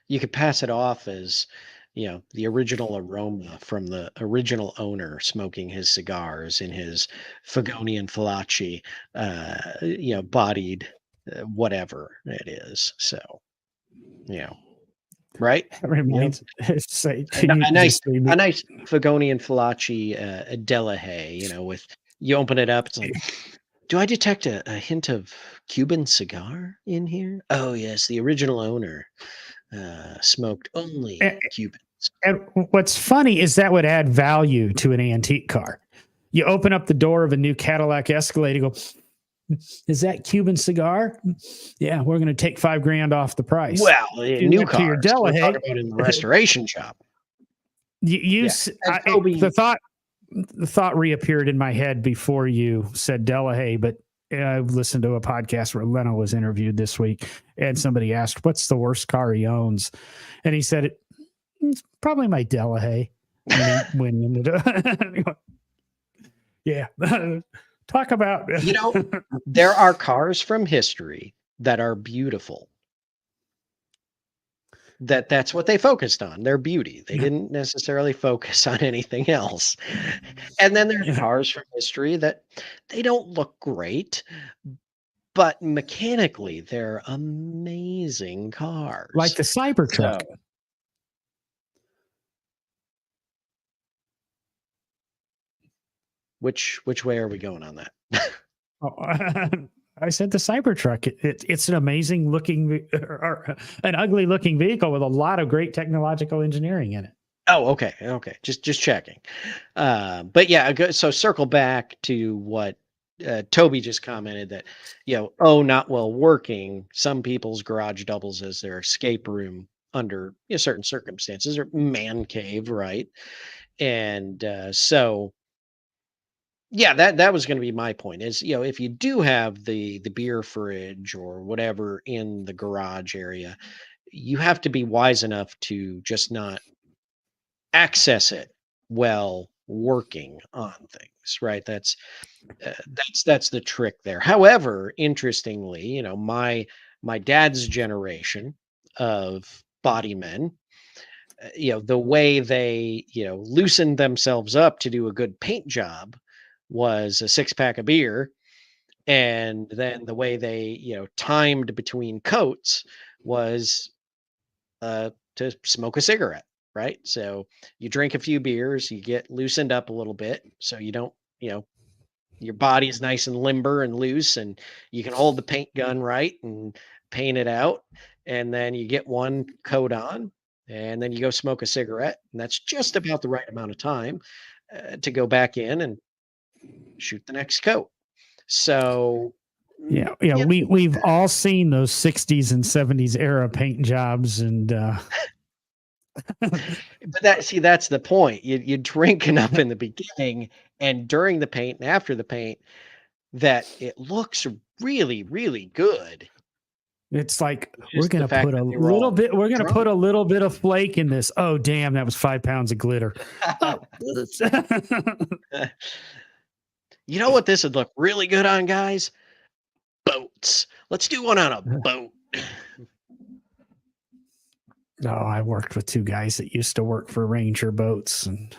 You could pass it off as, the original aroma from the original owner smoking his cigars in his Fagonian Fallaci, bodied, whatever it is. So, right? That reminds a nice Fagonian Fallaci Delahaye, with, you open it up, it's like, do I detect a hint of Cuban cigar in here? Oh yes, the original owner smoked only Cubans. And what's funny is that would add value to an antique car. You open up the door of a new Cadillac Escalade, you go, is that Cuban cigar? Yeah, we're going to take $5,000 off the price. Well, new cars. We're talking about in the restoration shop. The thought reappeared in my head before you said Delahaye, but I've listened to a podcast where Leno was interviewed this week, and somebody asked, what's the worst car he owns? And he said, it's probably my Delahaye. Yeah. Talk about, there are cars from history that are beautiful. that's what they focused on, their beauty. They didn't necessarily focus on anything else. And then there are Yeah. cars from history that they don't look great, but mechanically they're amazing Like cars. the Cybertruck. So, which way are we going on that? Oh, I said the Cybertruck. It's an amazing looking, or an ugly looking vehicle with a lot of great technological engineering in it. Oh, okay, okay. Just checking. But yeah, so circle back to what Toby just commented that, oh, not well working. Some people's garage doubles as their escape room under certain circumstances, or man cave, right? And so yeah, that was going to be my point. Is if you do have the beer fridge or whatever in the garage area, you have to be wise enough to just not access it while working on things, right? That's the trick there. However, interestingly, my dad's generation of body men, the way they loosened themselves up to do a good paint job was a six pack of beer, and then the way they timed between coats was to smoke a cigarette, right? So you drink a few beers, you get loosened up a little bit, so you don't, your body is nice and limber and loose, and you can hold the paint gun right and paint it out. And then you get one coat on, and then you go smoke a cigarette, and that's just about the right amount of time to go back in and shoot the next coat. So Yeah, we've all seen those 60s and 70s era paint jobs, and but that's the point. You drink enough in the beginning and during the paint and after the paint that it looks really, really good. it's like we're Just the gonna fact put a that they were little all bit. We're gonna drunk. put a little bit of flake in this. Oh, damn, that was 5 pounds of glitter. Oh. You know what this would look really good on, guys? Boats. Let's do one on a boat. No, I worked with 2 guys that used to work for Ranger boats, and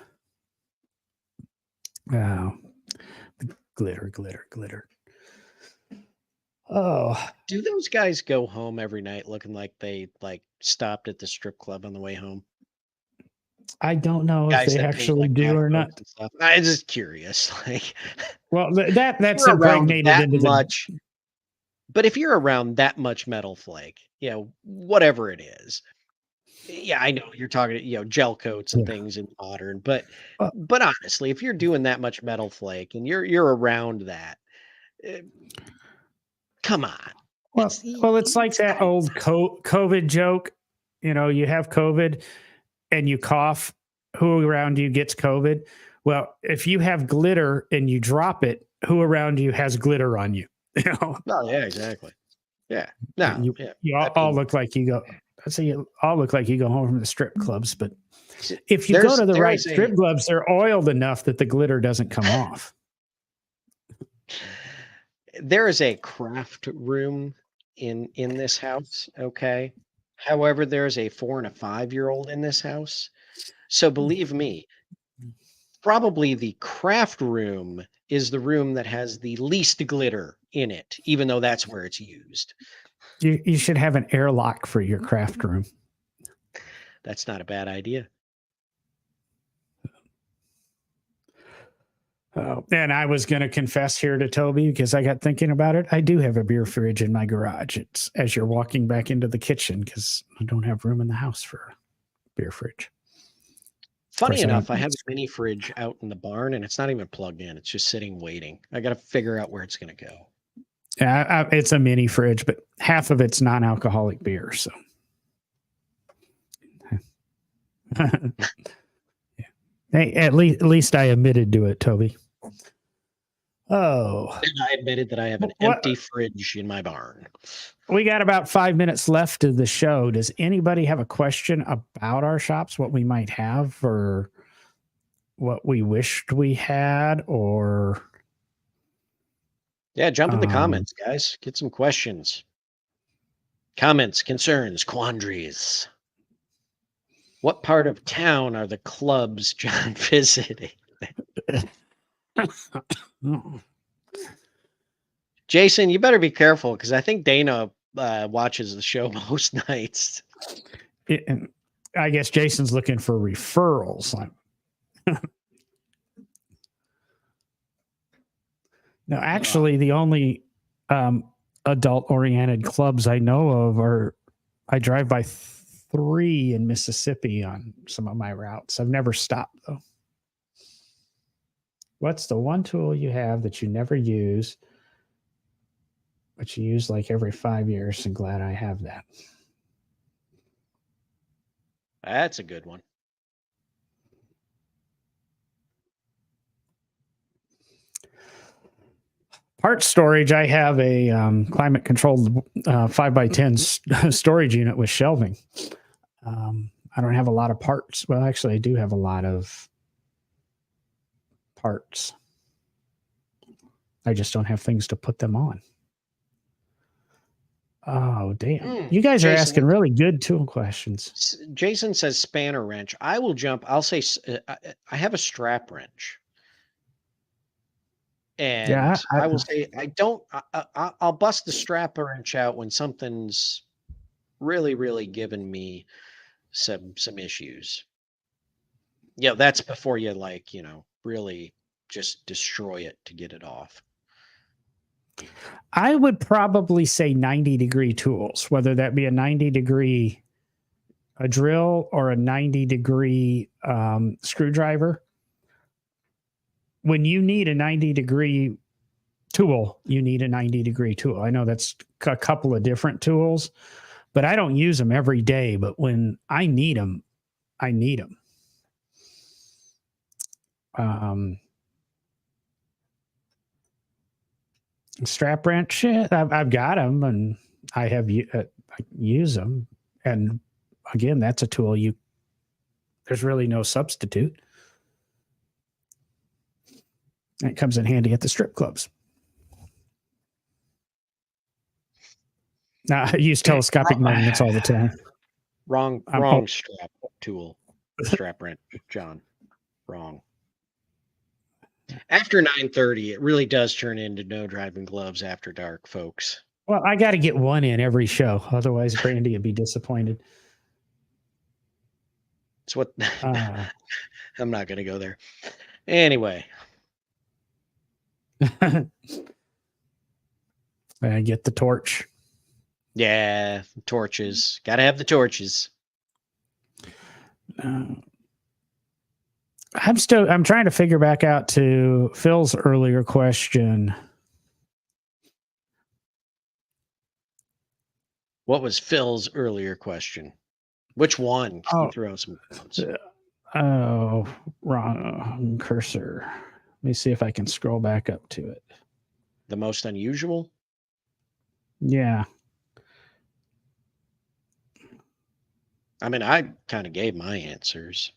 glitter, glitter, glitter. Oh, Do those guys go home every night looking like they stopped at the strip club on the way home? I don't know if Guys they that paint actually like do or tugboats not. and stuff. I'm just curious. Like, Well, that's you're around impregnated that into the. much, but if you're around that much metal flake, whatever it is, yeah, I know you're talking, gel coats and Yeah. things in modern, but Uh, honestly, if you're doing that much metal flake and you're around that, eh, come on. It's like that old COVID joke. You have COVID and you cough. Who around you gets COVID? Well, if you have glitter and you drop it, who around you has glitter on you? Oh, yeah, exactly. Yeah. No, yeah. You I all mean, look like you go. I say you all look like you go home from the strip clubs, but s- if you go to the there right is strip clubs, they're oiled enough that the glitter doesn't come off. there is a craft room in this house, okay? However, there's a 4 and a 5-year-old in this house. So believe me, probably the craft room is the room that has the least glitter in it, even though that's where it's used. You should have an airlock for your craft room. That's not a bad idea. And I was going to confess here to Toby because I got thinking about it. I do have a beer fridge in my garage. It's as you're walking back into the kitchen because I don't have room in the house for a beer fridge. Funny enough, I have a mini fridge out in the barn and it's not even plugged in. It's just sitting waiting. I got to figure out where it's going to go. Yeah, it's a mini fridge, but half of it's non-alcoholic beer. So, yeah. Hey, at least I admitted to it, Toby. Oh, And I admitted that I have an empty fridge in my barn. We got about 5 minutes left of the show. Does anybody have a question about our shops, what we might have, or what we wished we had, or? Yeah, jump in the comments, guys. Get some questions. Comments, concerns, quandaries. What part of town are the clubs John visiting? Jason, you better be careful because I think Dana watches the show most nights. I guess Jason's looking for referrals. No, actually, the only adult-oriented clubs I know of are, I drive by 3 in Mississippi on some of my routes. I've never stopped, though. What's the one tool you have that you never use, but you use like every 5 years? And glad I have that. That's a good one. Part storage, I have a climate controlled 5x10 storage unit with shelving. I don't have a lot of parts. Well, actually, I do have a lot of parts. I just don't have things to put them on. Oh, damn. You guys are asking really good tool questions. Jason says spanner wrench. I will jump. I'll say I have a strap wrench. And yeah, I will say I don't. I'll bust the strap wrench out when something's really, really given me some issues. Yeah, that's before you really just destroy it to get it off. I would probably say 90-degree tools, whether that be a 90-degree drill or a 90-degree screwdriver. When you need a 90-degree tool, you need a 90-degree tool. I know that's a couple of different tools, but I don't use them every day. But when I need them, I need them. Strap wrench, I've got them, and I use them. And again, that's a tool there's really no substitute. It comes in handy at the strip clubs. Now, I use telescopic magnets all the time. Wrong strap tool. Strap wrench, John. Wrong. After 9:30, it really does turn into no driving gloves after dark, folks. Well, I got to get one in every show. Otherwise, Brandy would be disappointed. It's what I'm not going to go there. Anyway. I get the torch. Yeah, torches. Got to have the torches. I'm trying to figure back out to Phil's earlier question. What was Phil's earlier question? Which one? Can you throw some quotes? Wrong cursor. Let me see if I can scroll back up to it. The most unusual? Yeah. I mean, I kind of gave my answers.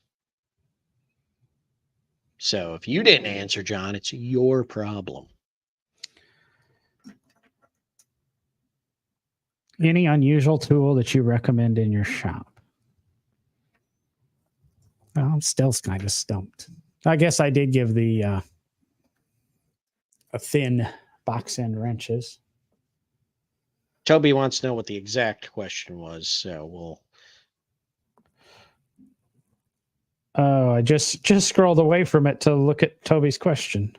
So if you didn't answer, John, it's your problem. Any unusual tool that you recommend in your shop? Well, I'm still kind of stumped. I guess I did give the a thin box end wrenches. Toby wants to know what the exact question was, so we'll. Oh, I just scrolled away from it to look at Toby's question.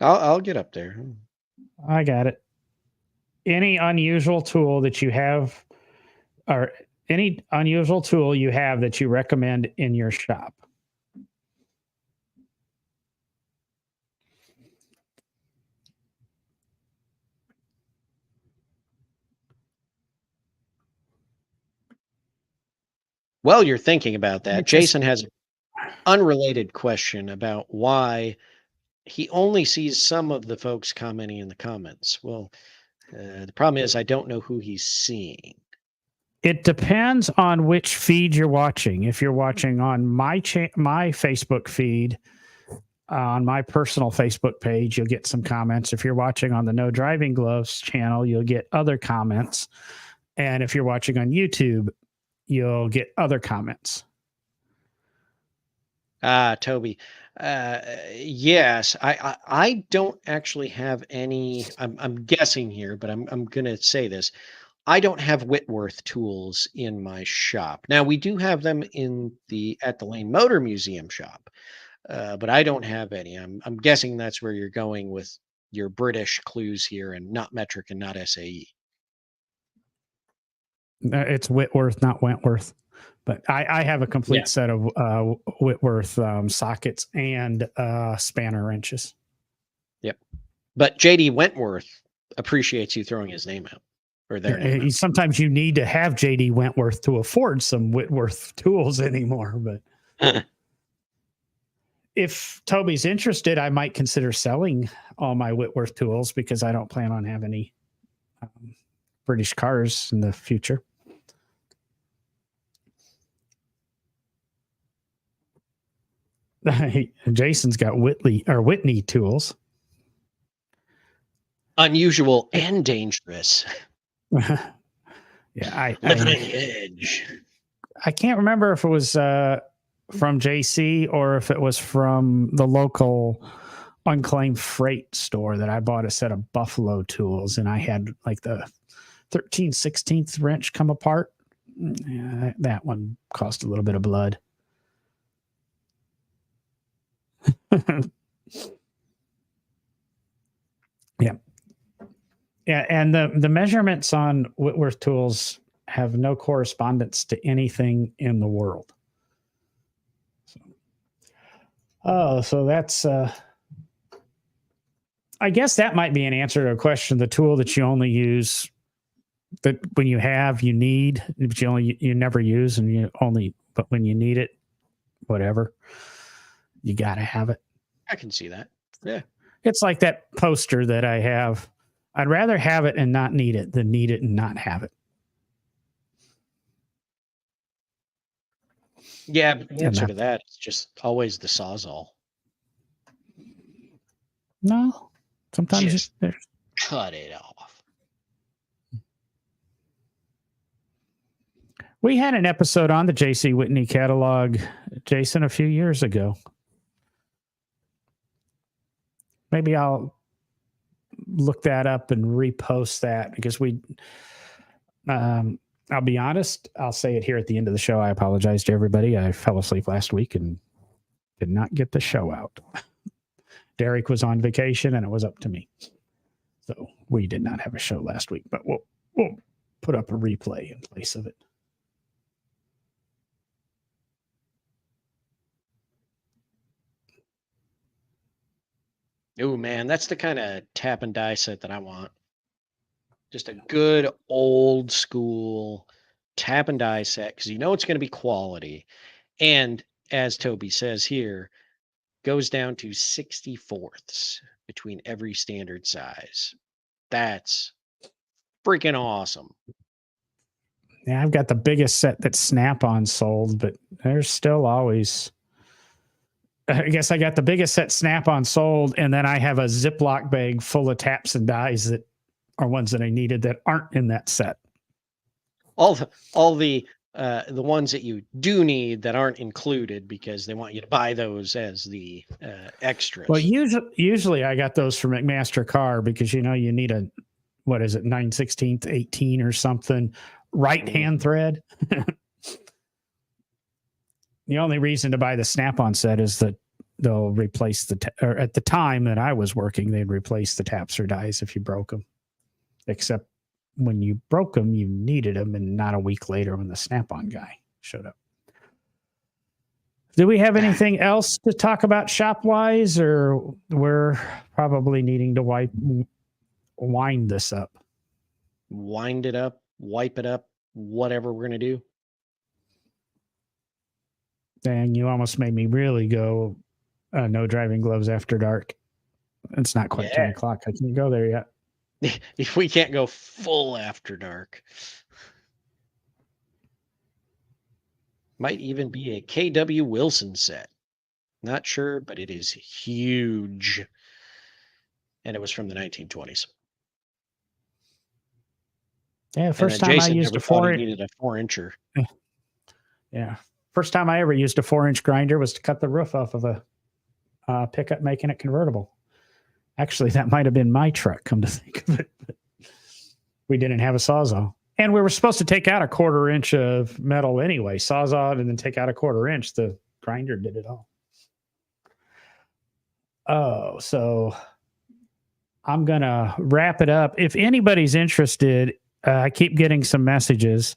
I'll get up there. I got it. Any unusual tool that you have, or any unusual tool you have that you recommend in your shop? While you're thinking about that, Jason has an unrelated question about why he only sees some of the folks commenting in the comments. Well, the problem is I don't know who he's seeing. It depends on which feed you're watching. If you're watching on my Facebook feed, on my personal Facebook page, you'll get some comments. If you're watching on the No Driving Gloves channel, you'll get other comments. And if you're watching on YouTube, you'll get other comments. Toby. Yes, I don't actually have any. I'm guessing here, but I'm gonna say this. I don't have Whitworth tools in my shop. Now we do have them at the Lane Motor Museum shop, but I don't have any. I'm guessing that's where you're going with your British clues here, and not metric and not SAE. It's Whitworth, not Wentworth. But I have a complete set of Whitworth sockets and spanner wrenches. Yep. But JD Wentworth appreciates you throwing his name out. Or their name out. Sometimes you need to have JD Wentworth to afford some Whitworth tools anymore. But if Toby's interested, I might consider selling all my Whitworth tools because I don't plan on having any British cars in the future. Jason's got Whitney tools. Unusual and dangerous. Yeah, living on the edge. I can't remember if it was from JC or if it was from the local unclaimed freight store that I bought a set of Buffalo tools, and I had like the 13/16 wrench come apart. Yeah, that one cost a little bit of blood. Yeah, and the measurements on Whitworth tools have no correspondence to anything in the world. So that's I guess that might be an answer to a question. The tool that you only use, that when you have, you need, but you never use, and but when you need it, whatever, you got to have it. I can see that. Yeah. It's like that poster that I have. I'd rather have it and not need it than need it and not have it. Yeah, but the answer to that is just always the Sawzall. No, sometimes just cut it off. We had an episode on the JC Whitney catalog, Jason, a few years ago. Maybe I'll look that up and repost that because I'll be honest, I'll say it here at the end of the show. I apologize to everybody. I fell asleep last week and did not get the show out. Derek was on vacation and it was up to me. So we did not have a show last week, but we'll put up a replay in place of it. Oh man, that's the kind of tap and die set that I want. Just a good old school tap and die set, because you know it's going to be quality. And as Toby says here, goes down to 64ths between every standard size. That's freaking awesome. Yeah, I've got the biggest set that Snap-on sold, but there's still always... I guess I got the biggest set Snap-on sold, and then I have a Ziploc bag full of taps and dies that are ones that I needed that aren't in that set. All the ones that you do need that aren't included because they want you to buy those as the extras. Well, usually I got those from McMaster Car because you need a 9/16, 18 or something right hand thread. The only reason to buy the Snap-on set is that they'll replace or at the time that I was working, they'd replace the taps or dies if you broke them. Except when you broke them, you needed them, and not a week later when the Snap-on guy showed up. Do we have anything else to talk about shop-wise, or we're probably needing to wind this up? Wind it up, wipe it up, whatever we're going to do. Dang, you almost made me really go no driving gloves after dark. It's not quite 10 o'clock. I can't go there yet. If we can't go full after dark. Might even be a KW Wilson set. Not sure, but it is huge. And it was from the 1920s. Yeah, first time Jason I used a 4-inch. Needed a 4-incher. Yeah. First time I ever used a 4-inch grinder was to cut the roof off of a pickup, making it convertible. Actually, that might have been my truck, come to think of it. But we didn't have a Sawzall. And we were supposed to take out a 1/4 inch of metal anyway, Sawzall it and then take out a 1/4 inch. The grinder did it all. Oh, so I'm going to wrap it up. If anybody's interested, I keep getting some messages.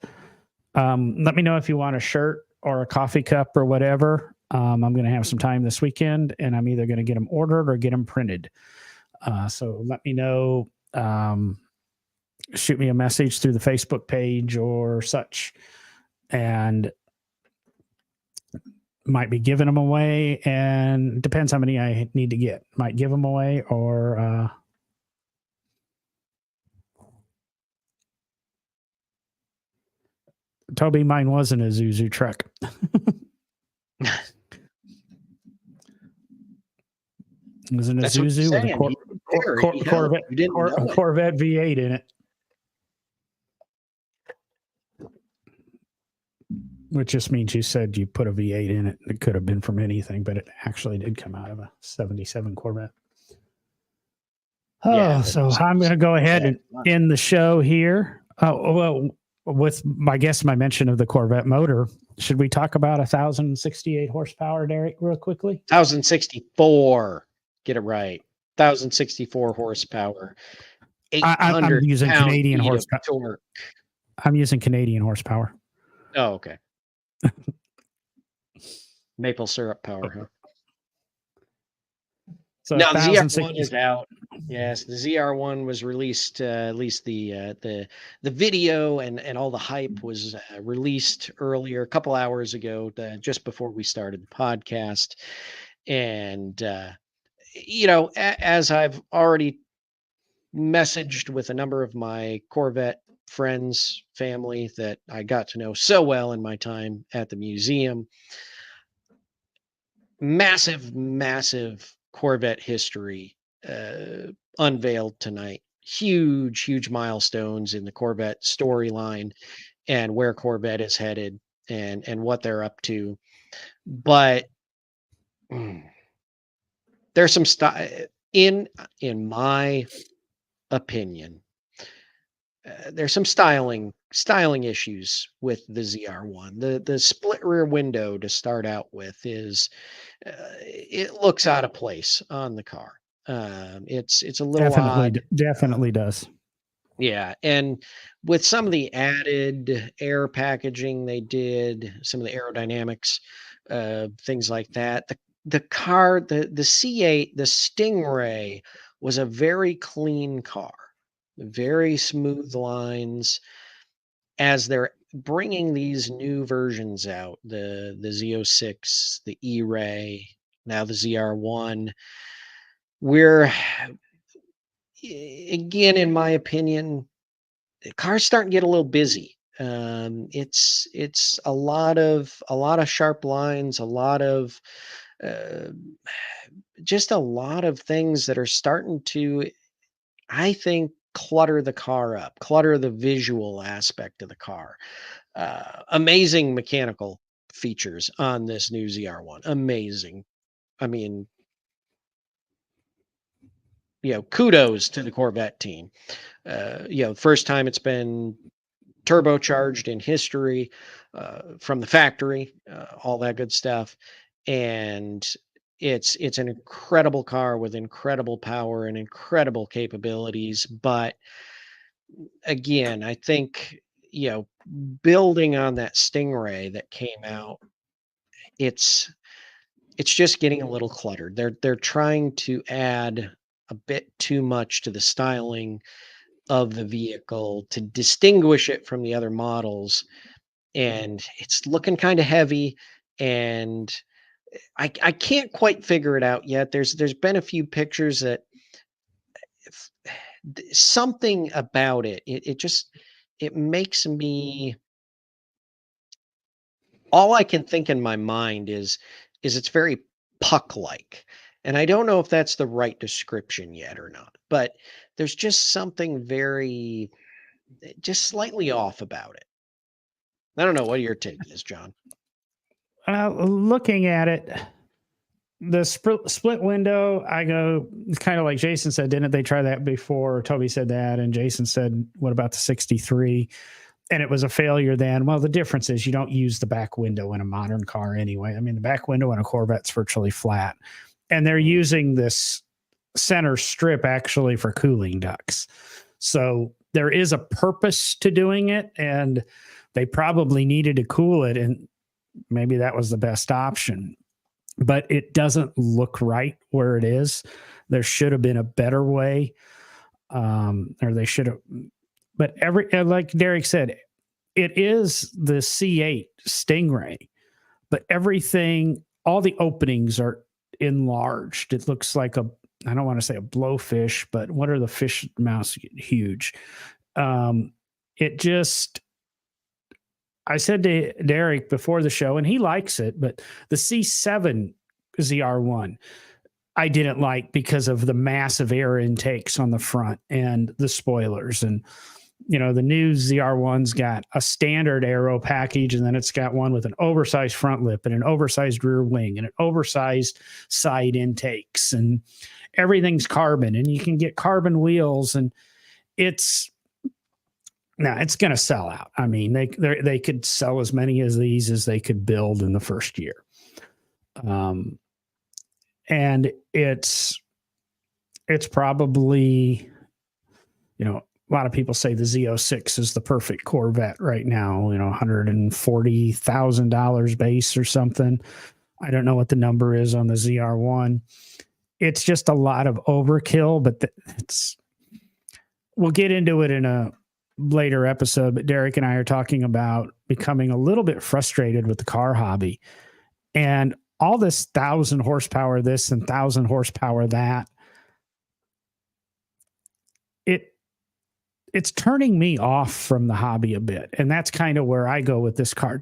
Let me know if you want a shirt or a coffee cup or whatever. I'm going to have some time this weekend, and I'm either going to get them ordered or get them printed. So let me know. Shoot me a message through the Facebook page or such, and might be giving them away. And depends how many I need to get. Might give them away or Toby, mine wasn't a Isuzu truck. It was an Isuzu with a Corvette V8 in it. Which just means you said you put a V8 in it. It could have been from anything, but it actually did come out of a 77 Corvette. Oh, yeah, so I'm going to go ahead and end the show here. Oh, well, with my mention of the Corvette motor, should we talk about 1,068 horsepower, Derek, real quickly? 1,064. Get it right. 1,064 horsepower. I'm using Canadian horsepower. Torque. I'm using Canadian horsepower. Oh, okay. Maple syrup power, huh? So now the ZR1 is out. Yes, the ZR1 was released. At least the video and all the hype was released earlier, a couple hours ago, just before we started the podcast. And as I've already messaged with a number of my Corvette friends, family that I got to know so well in my time at the museum. Massive Corvette history unveiled tonight. Huge milestones in the Corvette storyline and where Corvette is headed and what they're up to. But there's some in my opinion, there's some styling issues with the ZR1. The split rear window to start out with is it looks out of place on the car. It's a little odd. Definitely does. Yeah, and with some of the added air packaging they did, some of the aerodynamics, things like that. The car, the C8, the Stingray was a very clean car. Very smooth lines. As they're bringing these new versions out, the Z06, the E-Ray, now the ZR1, we're again, in my opinion, the cars starting to get a little busy. It's a lot of sharp lines, a lot of just a lot of things that are starting to, I think, clutter the car up, clutter the visual aspect of the car. Amazing mechanical features on this new ZR1. Amazing. I mean, kudos to the Corvette team. First time it's been turbocharged in history from the factory, all that good stuff. And it's an incredible car with incredible power and incredible capabilities. But again, I think, building on that Stingray that came out, it's just getting a little cluttered. They're trying to add a bit too much to the styling of the vehicle to distinguish it from the other models, and it's looking kind of heavy, and I can't quite figure it out yet. There's been a few pictures that something about it makes me, all I can think in my mind is it's very puck-like. And I don't know if that's the right description yet or not, but there's just something just slightly off about it. I don't know what your take is, John. Looking at it, the split window, I go kind of like Jason said, didn't they try that before? Toby said that, and Jason said, what about the 63? And it was a failure then. Well, the difference is you don't use the back window in a modern car anyway. I mean, the back window in a Corvette's virtually flat. And they're using this center strip actually for cooling ducts. So there is a purpose to doing it, and they probably needed to cool it, and maybe that was the best option. But it doesn't look right where it is. There should have been a better way, or they should have. But like Derek said, it is the C8 Stingray, but everything, all the openings are enlarged. It looks like I don't want to say a blowfish, but what are the fish mouths get huge? It just, I said to Derek before the show, and he likes it, but the C7 ZR1, I didn't like because of the massive air intakes on the front and the spoilers. And, the new ZR1's got a standard aero package, and then it's got one with an oversized front lip and an oversized rear wing and an oversized side intakes, and everything's carbon, and you can get carbon wheels, and it's going to sell out. I mean, they could sell as many of these as they could build in the first year. And it's probably, a lot of people say the Z06 is the perfect Corvette right now, $140,000 base or something. I don't know what the number is on the ZR1. It's just a lot of overkill, but we'll get into it in a later episode, but Derek and I are talking about becoming a little bit frustrated with the car hobby, and all this 1,000 horsepower this and 1,000 horsepower that. It's turning me off from the hobby a bit. And that's kind of where I go with this car.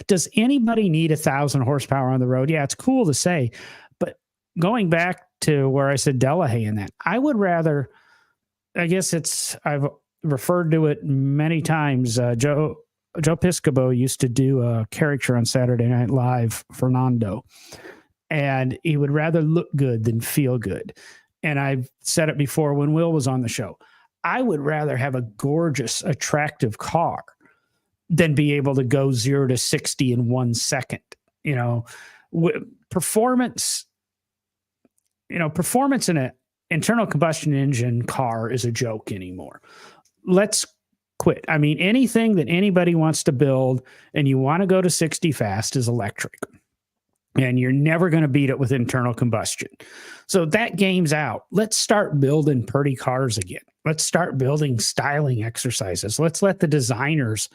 Does anybody need 1,000 horsepower on the road? Yeah, it's cool to say, but going back to where I said Delahaye in that, I would rather, I've referred to it many times. Joe Piscopo used to do a character on Saturday Night Live, Fernando, and he would rather look good than feel good. And I've said it before when Will was on the show. I would rather have a gorgeous, attractive car than be able to go 0 to 60 in 1 second. Performance in an internal combustion engine car is a joke anymore. Let's quit. I mean, anything that anybody wants to build and you want to go to 60 fast is electric. And you're never going to beat it with internal combustion. So that game's out. Let's start building pretty cars again. Let's start building styling exercises. Let's let the designers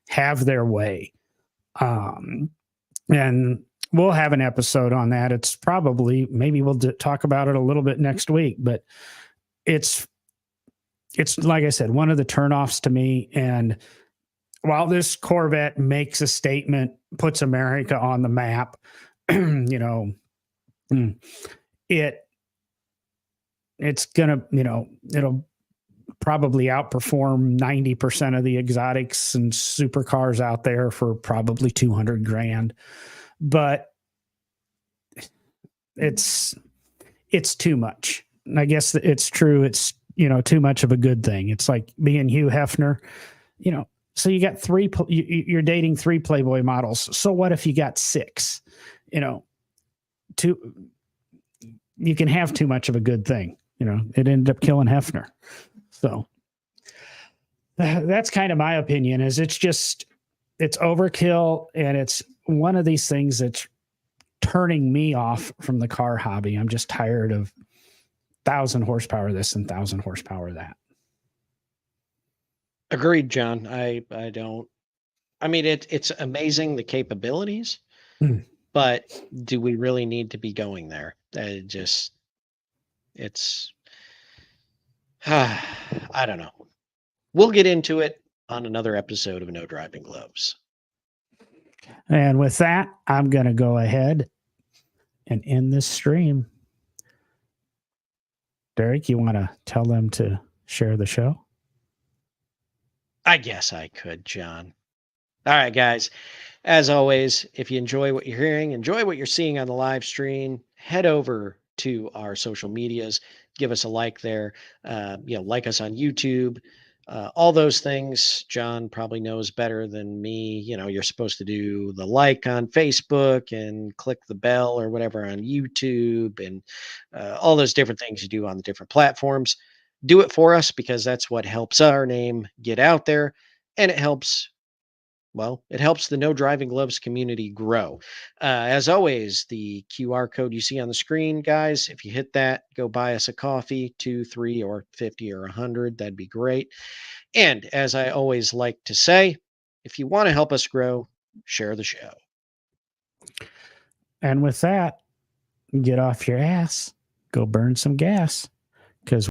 have their way. And we'll have an episode on that. It's probably, maybe we'll talk about it a little bit next week, but it's like I said, one of the turnoffs to me. And while this Corvette makes a statement, puts America on the map, it's gonna, it'll probably outperform 90% of the exotics and supercars out there for probably $200,000. But it's too much. And I guess it's true. It's, too much of a good thing. It's like being Hugh Hefner, so you got you're dating 3 Playboy models. So what if you got 6? You can have too much of a good thing. It ended up killing Hefner. So that's kind of my opinion. Is it's overkill, and it's one of these things that's turning me off from the car hobby. I'm just tired of 1,000 horsepower this and 1,000 horsepower that. Agreed, John. I mean, it's amazing, the capabilities, but do we really need to be going there? I don't know. We'll get into it on another episode of No Driving Gloves. And with that, I'm going to go ahead and end this stream. Derek, you want to tell them to share the show? I guess I could, John. All right, guys. As always, if you enjoy what you're hearing, enjoy what you're seeing on the live stream, head over to our social medias, give us a like there. Like us on YouTube. All those things, John probably knows better than me. You're supposed to do the like on Facebook and click the bell or whatever on YouTube, and all those different things you do on the different platforms. Do it for us, because that's what helps our name get out there, and it helps the No Driving Gloves community grow. As always, the QR code you see on the screen, guys, if you hit that, go buy us a coffee, 2, 3, or 50 or 100. That'd be great. And as I always like to say, if you want to help us grow, share the show. And with that, get off your ass, go burn some gas, because